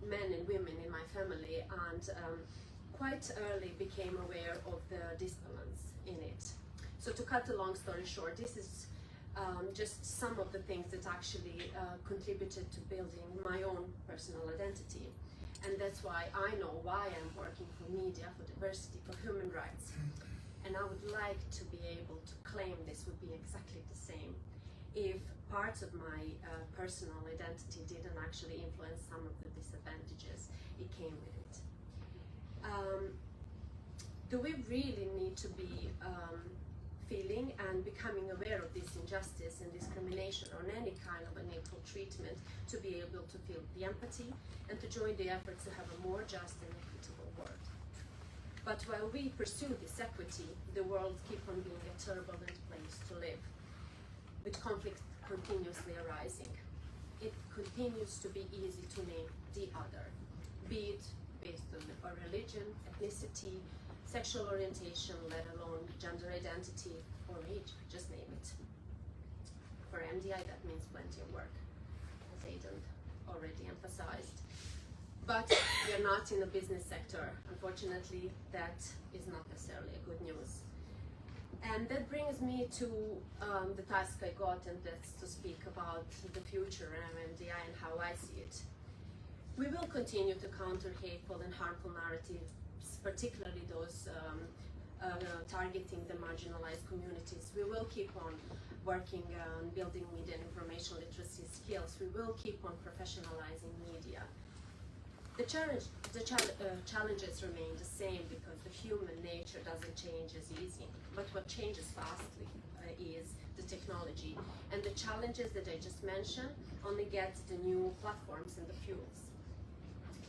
men and women in my family, and quite early became aware of the disbalance in it. So to cut a long story short, this is just some of the things that actually contributed to building my own personal identity. And that's why I know why I'm working for media, for diversity, for human rights. And I would like to be able to claim this would be exactly the same if parts of my personal identity didn't actually influence some of the disadvantages it came with it. Do we really need to be feeling and becoming aware of this injustice and discrimination or any kind of unequal treatment to be able to feel the empathy and to join the efforts to have a more just and equitable world? But while we pursue this equity, the world keeps on being a turbulent place to live, with conflict continuously arising. It continues to be easy to name the other, be it based on a religion, ethnicity, sexual orientation, let alone gender identity or age, just name it. For MDI, that means plenty of work, as Aidan already emphasized. But we are not in the business sector. Unfortunately, that is not necessarily a good news. And that brings me to the task I got, and that's to speak about the future of MDI and how I see it. We will continue to counter hateful and harmful narratives, particularly those targeting the marginalized communities. We will keep on working on building media and information literacy skills. We will keep on professionalizing media. The challenges remain the same because the human nature doesn't change as easy. But what changes fastly is the technology. And the challenges that I just mentioned only get the new platforms and the fuels.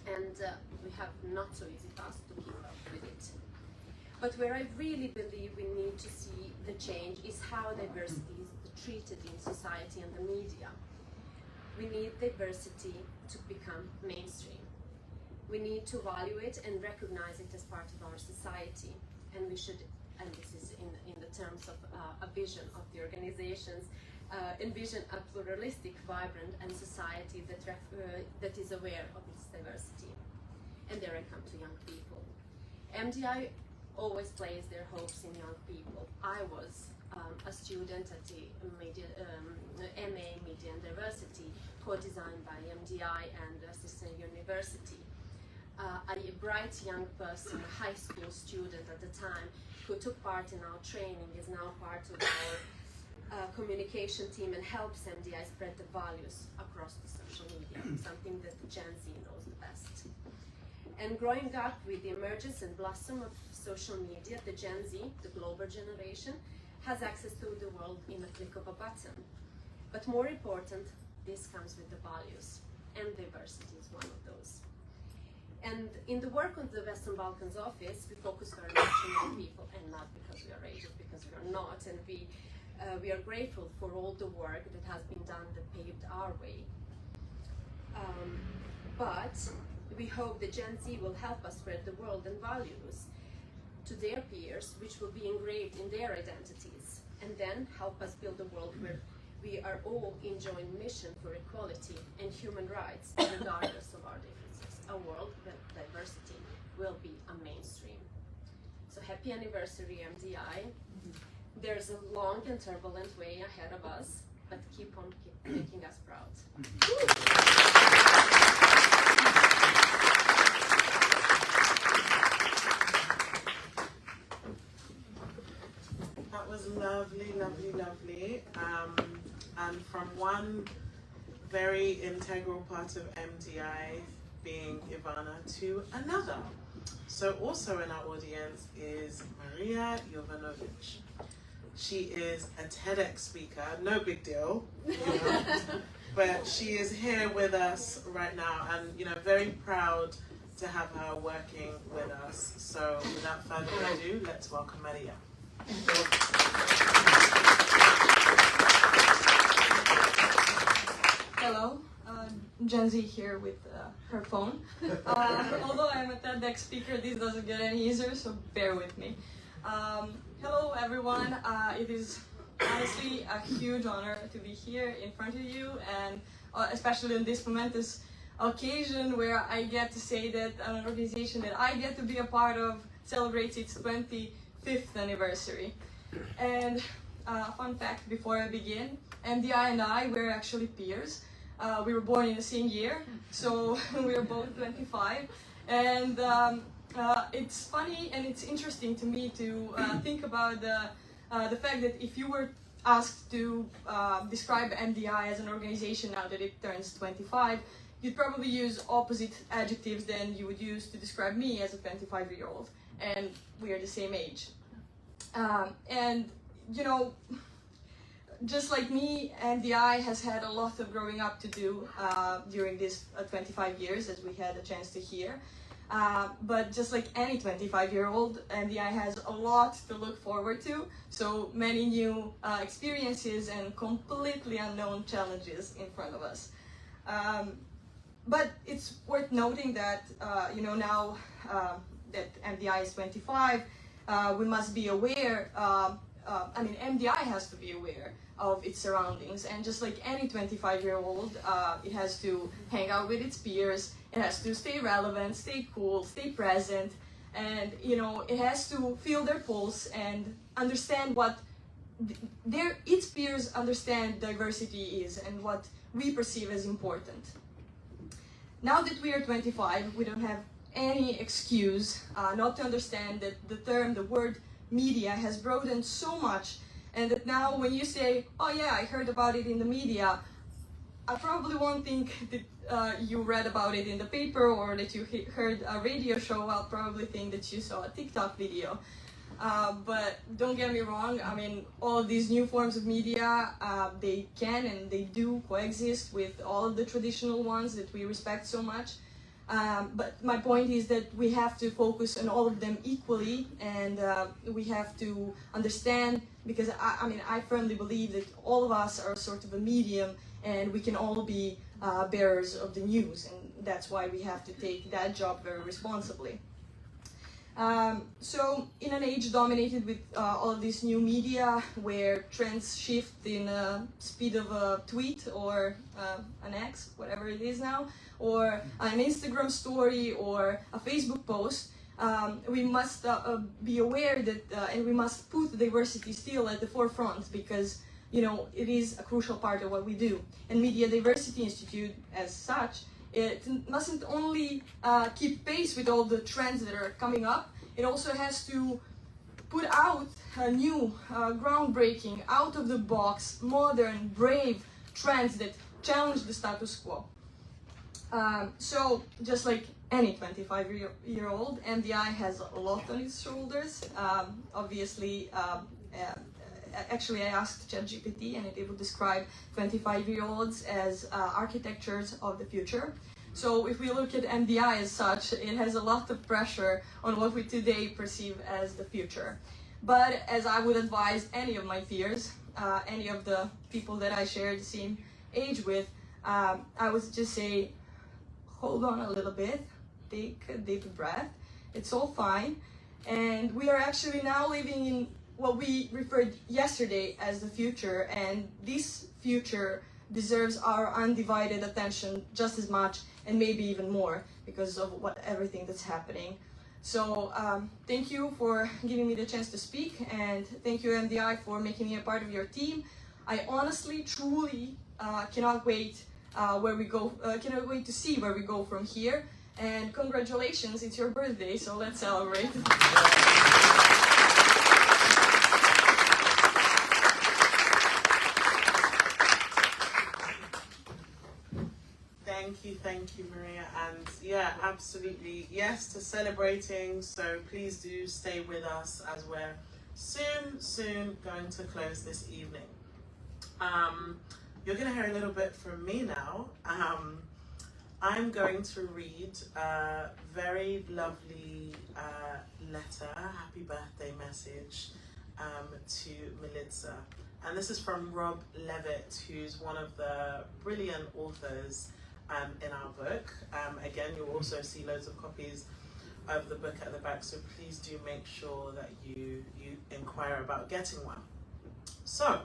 And we have not so easy task to keep up with it. But where I really believe we need to see the change is how diversity is treated in society and the media. We need diversity to become mainstream. We need to value it and recognize it as part of our society. And we should, and this is in the terms of a vision of the organizations, envision a pluralistic, vibrant, and society that is aware of its diversity. And there I come to young people. MDI always places their hopes in young people. I was a student at the MA Media and Diversity, co-designed by MDI and Sister University. A bright young person, a high school student at the time, who took part in our training, is now part of our communication team and helps MDI spread the values across the social media, something that Gen Z knows the best. And growing up with the emergence and blossom of social media, the Gen Z, the global generation, has access to the world in a click of a button. But more important, this comes with the values, and diversity is one of those. And in the work of the Western Balkans office, we focus very much on young people, and not because we are ageist, because we are not. And we are grateful for all the work that has been done that paved our way. But we hope the Gen Z will help us spread the world and values to their peers, which will be engraved in their identities, and then help us build a world where we are all enjoying mission for equality and human rights, regardless of our differences. A world where diversity will be a mainstream. So happy anniversary, MDI. There's a long and turbulent way ahead of us, but keep making us proud. That was lovely, lovely, lovely. And from one very integral part of MDI, being Ivana, to another. So also in our audience is Maria Jovanovic. She is a TEDx speaker, no big deal, but she is here with us right now, and very proud to have her working with us. So without further ado, let's welcome Maria. Hello, Gen Z here with her phone. Although I'm a TEDx speaker, this doesn't get any easier, so bear with me. Hello everyone, it is honestly a huge honor to be here in front of you, and especially on this momentous occasion where I get to say that an organization that I get to be a part of celebrates its 25th anniversary. And fun fact before I begin, MDI and I were actually peers. We were born in the same year, so we are both 25. And it's funny and it's interesting to me to think about the fact that if you were asked to describe MDI as an organization now that it turns 25, you'd probably use opposite adjectives than you would use to describe me as a 25-year-old. And we are the same age. And just like me, MDI has had a lot of growing up to do during this 25 years, as we had a chance to hear. But just like any 25-year-old, MDI has a lot to look forward to. So many new experiences and completely unknown challenges in front of us. But it's worth noting that, now that MDI is 25, we must be aware, MDI has to be aware of its surroundings, and just like any 25-year-old, it has to hang out with its peers, it has to stay relevant, stay cool, stay present, and it has to feel their pulse and understand what its peers understand diversity is and what we perceive as important. Now that we are 25, we don't have any excuse not to understand that the word media has broadened so much, and that now when you say, oh yeah, I heard about it in the media, I probably won't think that you read about it in the paper or that you heard a radio show. I'll probably think that you saw a TikTok video. But don't get me wrong, I mean, all of these new forms of media, they can and they do coexist with all of the traditional ones that we respect so much. But my point is that we have to focus on all of them equally, and we have to understand, because I firmly believe that all of us are sort of a medium, and we can all be bearers of the news, and that's why we have to take that job very responsibly. So in an age dominated with all of this new media, where trends shift in the speed of a tweet or an X, whatever it is now, or an Instagram story or a Facebook post, we must be aware that, and we must put diversity still at the forefront, because it is a crucial part of what we do. And Media Diversity Institute, as such, it mustn't only keep pace with all the trends that are coming up, it also has to put out a new, groundbreaking, out-of-the-box, modern, brave trends that challenge the status quo. So, just like any 25-year-old, MDI has a lot on its shoulders. Obviously, actually, I asked ChatGPT, and it would describe 25-year-olds as architectures of the future. So if we look at MDI as such, it has a lot of pressure on what we today perceive as the future. But as I would advise any of my peers, any of the people that I share the same age with, I would just say, hold on a little bit, take a deep breath, it's all fine. And we are actually now living in what we referred yesterday as the future, and this future deserves our undivided attention just as much, and maybe even more, because of everything that's happening. So thank you for giving me the chance to speak, and thank you MDI for making me a part of your team. I honestly, truly cannot wait cannot wait to see where we go from here. And congratulations, it's your birthday, so let's celebrate. Thank you, Maria. And yeah, absolutely, yes to celebrating. So please do stay with us as we're soon going to close this evening. You're going to hear a little bit from me now. I'm going to read a very lovely letter, happy birthday message to Milica. And this is from Rob Levitt, who's one of the brilliant authors in our book. Again, you'll also see loads of copies of the book at the back, so please do make sure that you inquire about getting one. So, I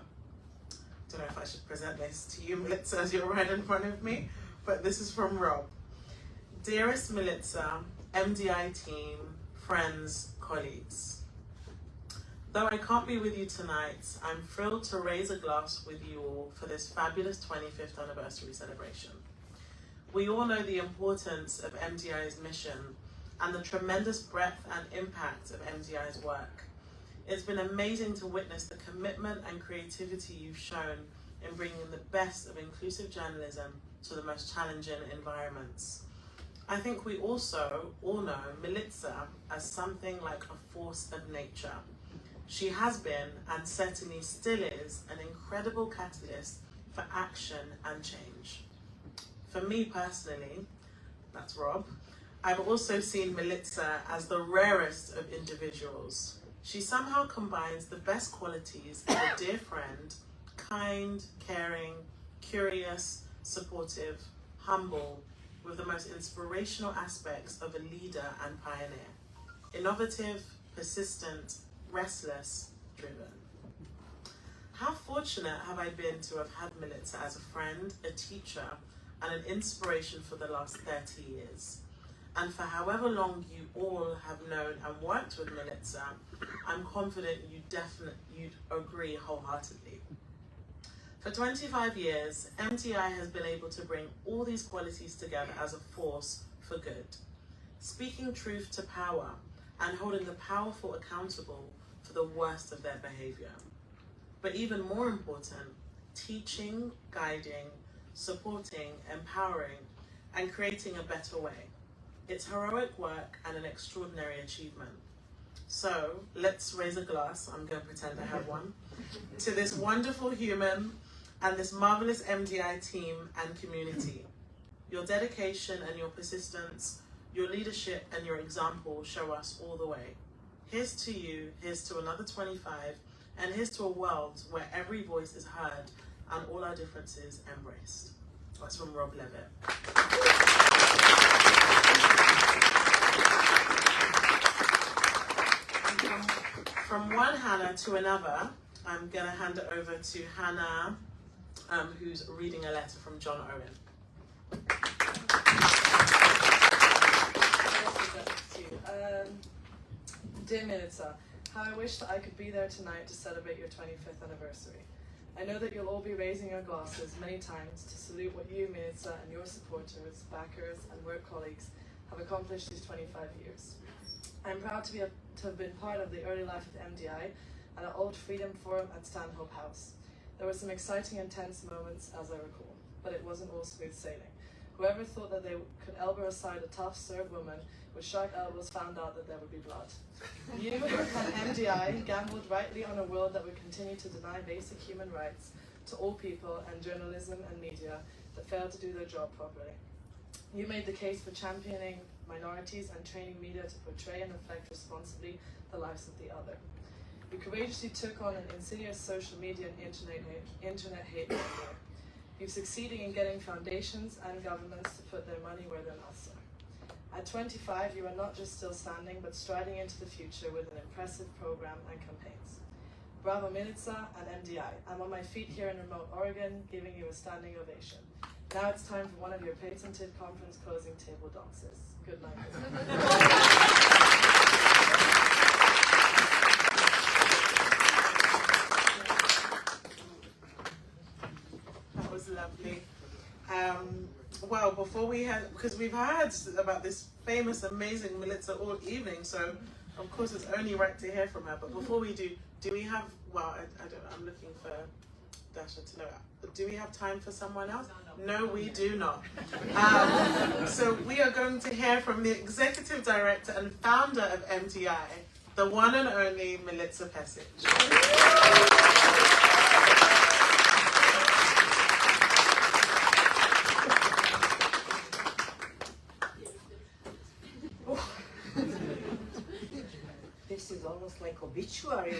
don't know if I should present this to you, Milica, as you're right in front of me, but this is from Rob. Dearest Milica, MDI team, friends, colleagues. Though I can't be with you tonight, I'm thrilled to raise a glass with you all for this fabulous 25th anniversary celebration. We all know the importance of MDI's mission and the tremendous breadth and impact of MDI's work. It's been amazing to witness the commitment and creativity you've shown in bringing the best of inclusive journalism to the most challenging environments. I think we also all know Milica as something like a force of nature. She has been, and certainly still is, an incredible catalyst for action and change. For me personally, that's Rob, I've also seen Milica as the rarest of individuals. She somehow combines the best qualities of a dear friend, kind, caring, curious, supportive, humble, with the most inspirational aspects of a leader and pioneer. Innovative, persistent, restless, driven. How fortunate have I been to have had Milica as a friend, a teacher, and an inspiration for the last 30 years. And for however long you all have known and worked with Milica, I'm confident you'd agree wholeheartedly. For 25 years, MDI has been able to bring all these qualities together as a force for good, speaking truth to power and holding the powerful accountable for for the worst of their behavior. But even more important, teaching, guiding, supporting, empowering, and creating a better way. It's heroic work and an extraordinary achievement. So let's raise a glass, I'm going to pretend I have one, to this wonderful human and this marvelous MDI team and community. Your dedication and your persistence, your leadership and your example show us all the way. Here's to you, here's to another 25, and here's to a world where every voice is heard and all our differences embraced. That's from Rob Levitt. From one Hannah to another, I'm going to hand it over to Hannah, who's reading a letter from John Owen. Dear Militza, how I wish that I could be there tonight to celebrate your 25th anniversary. I know that you'll all be raising your glasses many times to salute what you, Militza, and your supporters, backers, and work colleagues have accomplished these 25 years. I'm proud to have been part of the early life of MDI at an old Freedom Forum at Stanhope House. There were some exciting and tense moments, as I recall, but it wasn't all smooth sailing. Whoever thought that they could elbow aside a tough Serb woman with sharp elbows found out that there would be blood. You and MDI gambled rightly on a world that would continue to deny basic human rights to all people and journalism and media that failed to do their job properly. You made the case for championing minorities and training media to portray and reflect responsibly the lives of the other. You courageously took on an insidious social media and internet hate warfare. You've succeeded in getting foundations and governments to put their money where their mouths are. At 25, you are not just still standing, but striding into the future with an impressive program and campaigns. Bravo Militza and MDI. I'm on my feet here in remote Oregon, giving you a standing ovation. Now it's time for one of your patented conference closing table dances. Good night. That was lovely. Well, before we had, because we've heard about this famous, amazing Militza all evening, so of course it's only right to hear from her. But before we do we have, well, I don't know, I'm looking for Dasha to know, do we have time for someone else? No, we do not. So we are going to hear from the Executive Director and Founder of MDI, the one and only Militza Pesic. This is almost like obituary.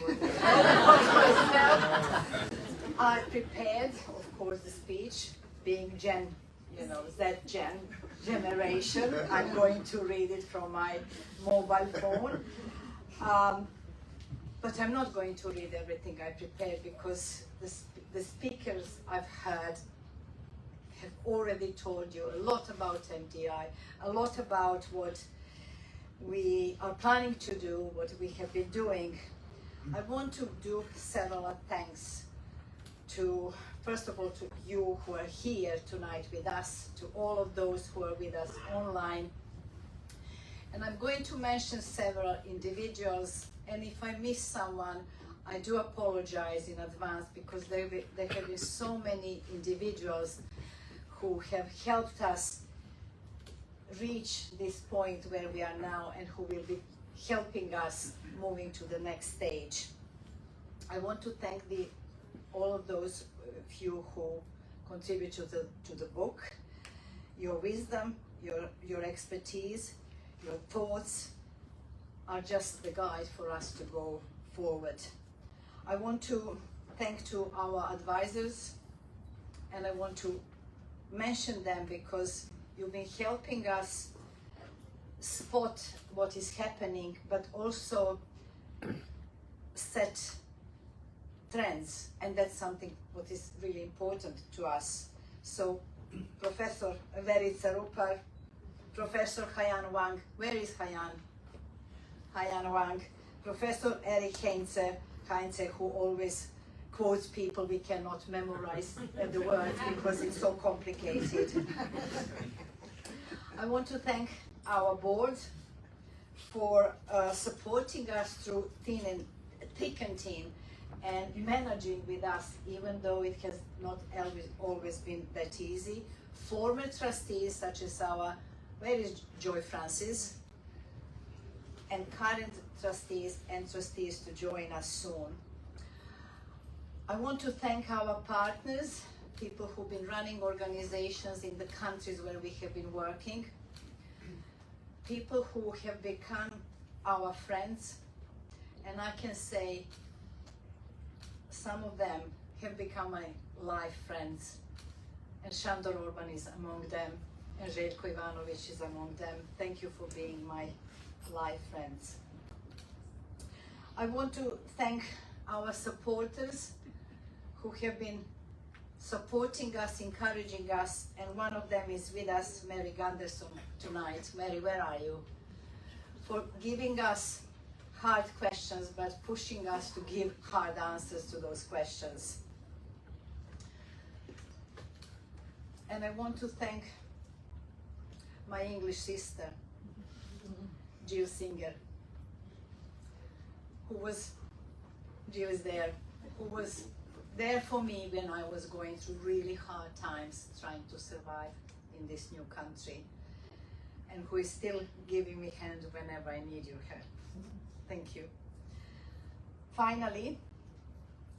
I prepared, of course, the speech, being Z generation. I'm going to read it from my mobile phone. But I'm not going to read everything I prepared because the speakers I've heard have already told you a lot about MDI, a lot about what we are planning to do, what we have been doing. I want to do several thanks to, first of all, to you who are here tonight with us, to all of those who are with us online. And I'm going to mention several individuals, and if I miss someone, I do apologize in advance because there have been so many individuals who have helped us reach this point where we are now and who will be helping us moving to the next stage. I want to thank all of those of you who contribute to the book. Your wisdom, your expertise, your thoughts are just the guide for us to go forward. I want to thank to our advisors, and I want to mention them because you've been helping us spot what is happening, but also set trends, and that's something what is really important to us. So Professor Verica Rupar, Professor Haiyan Wang, where is Haiyan? Haiyan Wang, Professor Eric Heinze, who always quotes people we cannot memorize the words because it's so complicated. I want to thank our board for supporting us through thickened team and managing with us, even though it has not always been that easy. Former trustees such as where is Joy Francis? And current trustees and trustees to join us soon. I want to thank our partners, people who've been running organizations in the countries where we have been working, people who have become our friends, and I can say some of them have become my life friends, and Shandor Orban is among them, and Željko Ivanović is among them. Thank you for being my life friends. I want to thank our supporters who have been supporting us, encouraging us, and one of them is with us, Mary Gunderson, tonight. Mary, where are you? For giving us hard questions, but pushing us to give hard answers to those questions. And I want to thank my English sister, Jill Singer, Jill is there, who was there for me when I was going through really hard times trying to survive in this new country, and who is still giving me a hand whenever I need your help. Thank you. Finally,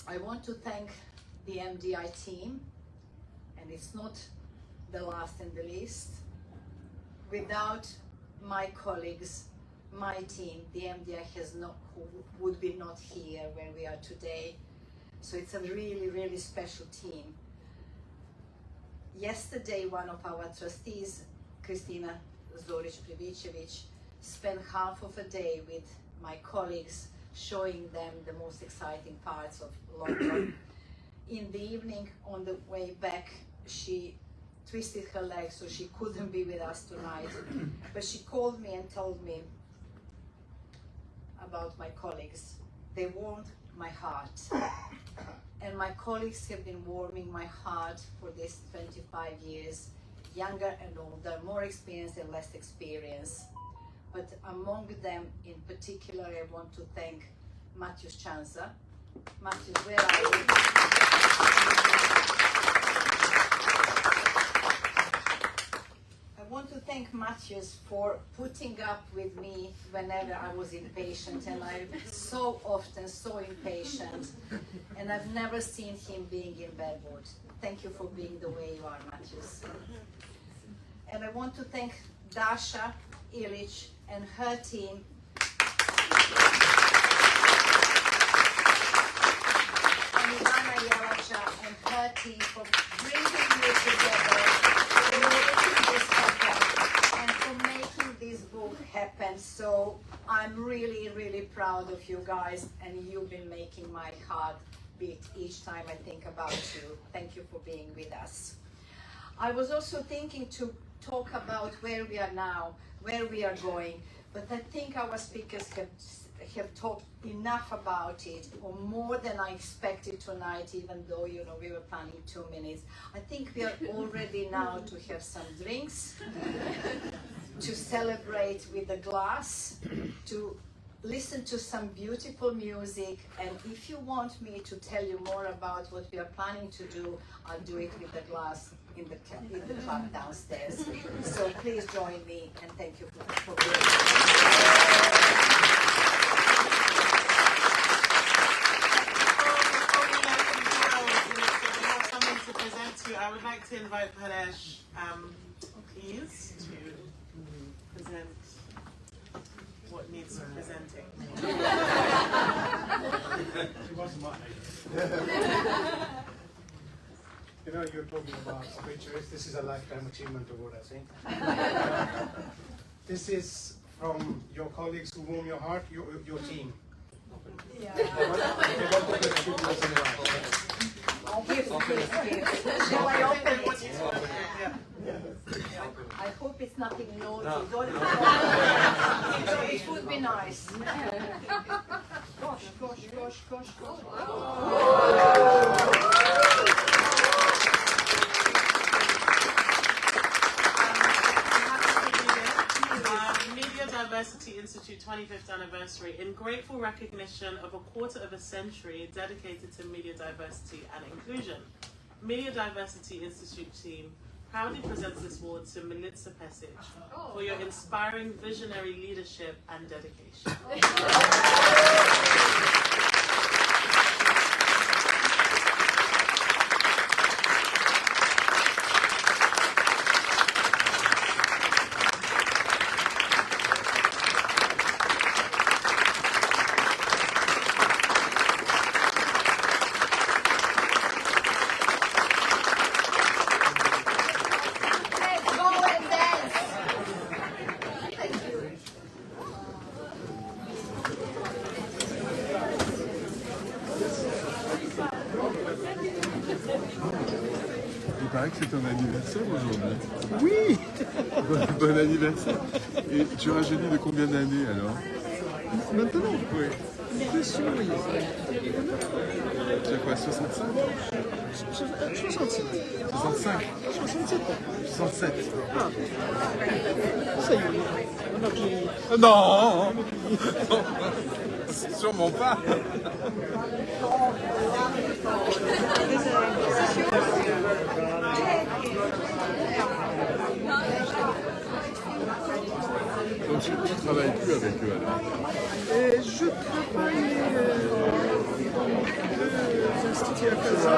I want to thank the MDI team, and it's not the last and the least. Without my colleagues, my team, the MDI would be not here where we are today. So it's a really, really special team. Yesterday, one of our trustees, Kristina Zoric-Privicevic, spent half of a day with my colleagues, showing them the most exciting parts of London. In the evening, on the way back, she twisted her leg, so she couldn't be with us tonight. But she called me and told me about my colleagues. They warmed my heart. And my colleagues have been warming my heart for this 25 years, younger and older, more experienced and less experienced. But among them, in particular, I want to thank Matthews Chanza. Matthews, where are you? I want to thank Matthews for putting up with me whenever I was impatient, and I'm so often so impatient, and I've never seen him being in bad mood. Thank you for being the way you are, Matthews. And I want to thank Dasha Ilic and her team. And Ivana Jelacha and her team for bringing you together, for making this happen, and for making this book happen. So I'm really, really proud of you guys, and you've been making my heart beat each time I think about you. Thank you for being with us. I was also thinking to talk about where we are now, where we are going, but I think our speakers have talked enough about it, or more than I expected tonight, even though, you know, we were planning 2 minutes. I think we are all ready now to have some drinks, to celebrate with a glass, to listen to some beautiful music, and if you want me to tell you more about what we are planning to do, I'll do it with a glass in the club downstairs. So please join me, and thank you for being here. I would like to invite Paresh, please, to present what needs presenting. She wasn't my age. You know, you're talking about obituaries. This is a lifetime achievement award, I think. This is from your colleagues who warm your heart, your team. Yeah. They want to give you some advice. Shall I open it? I hope it's nothing naughty. It would be nice. Gosh. Media Diversity Institute 25th anniversary in grateful recognition of a quarter of a century dedicated to media diversity and inclusion. Media Diversity Institute team proudly presents this award to Milica Pesic for your inspiring visionary leadership and dedication. Il paraît que c'est ton anniversaire aujourd'hui. Oui. Bon anniversaire. Et tu rajeunis de combien d'années alors? Maintenant? Oui. Bien sûr, oui. Tu as quoi, 65? 66. 65? 67. 67. Ah. Ça y est. On a vieilli. Non. Sûrement pas. Donc tu ne travailles plus avec eux alors? Je travaille dans l'institut à Casa.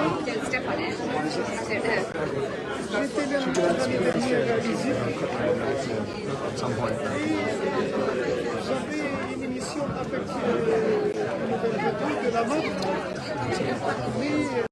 J'étais là l'année dernière à visite. Et j'avais une émission avec une nouvelle vedette de la mode. Mais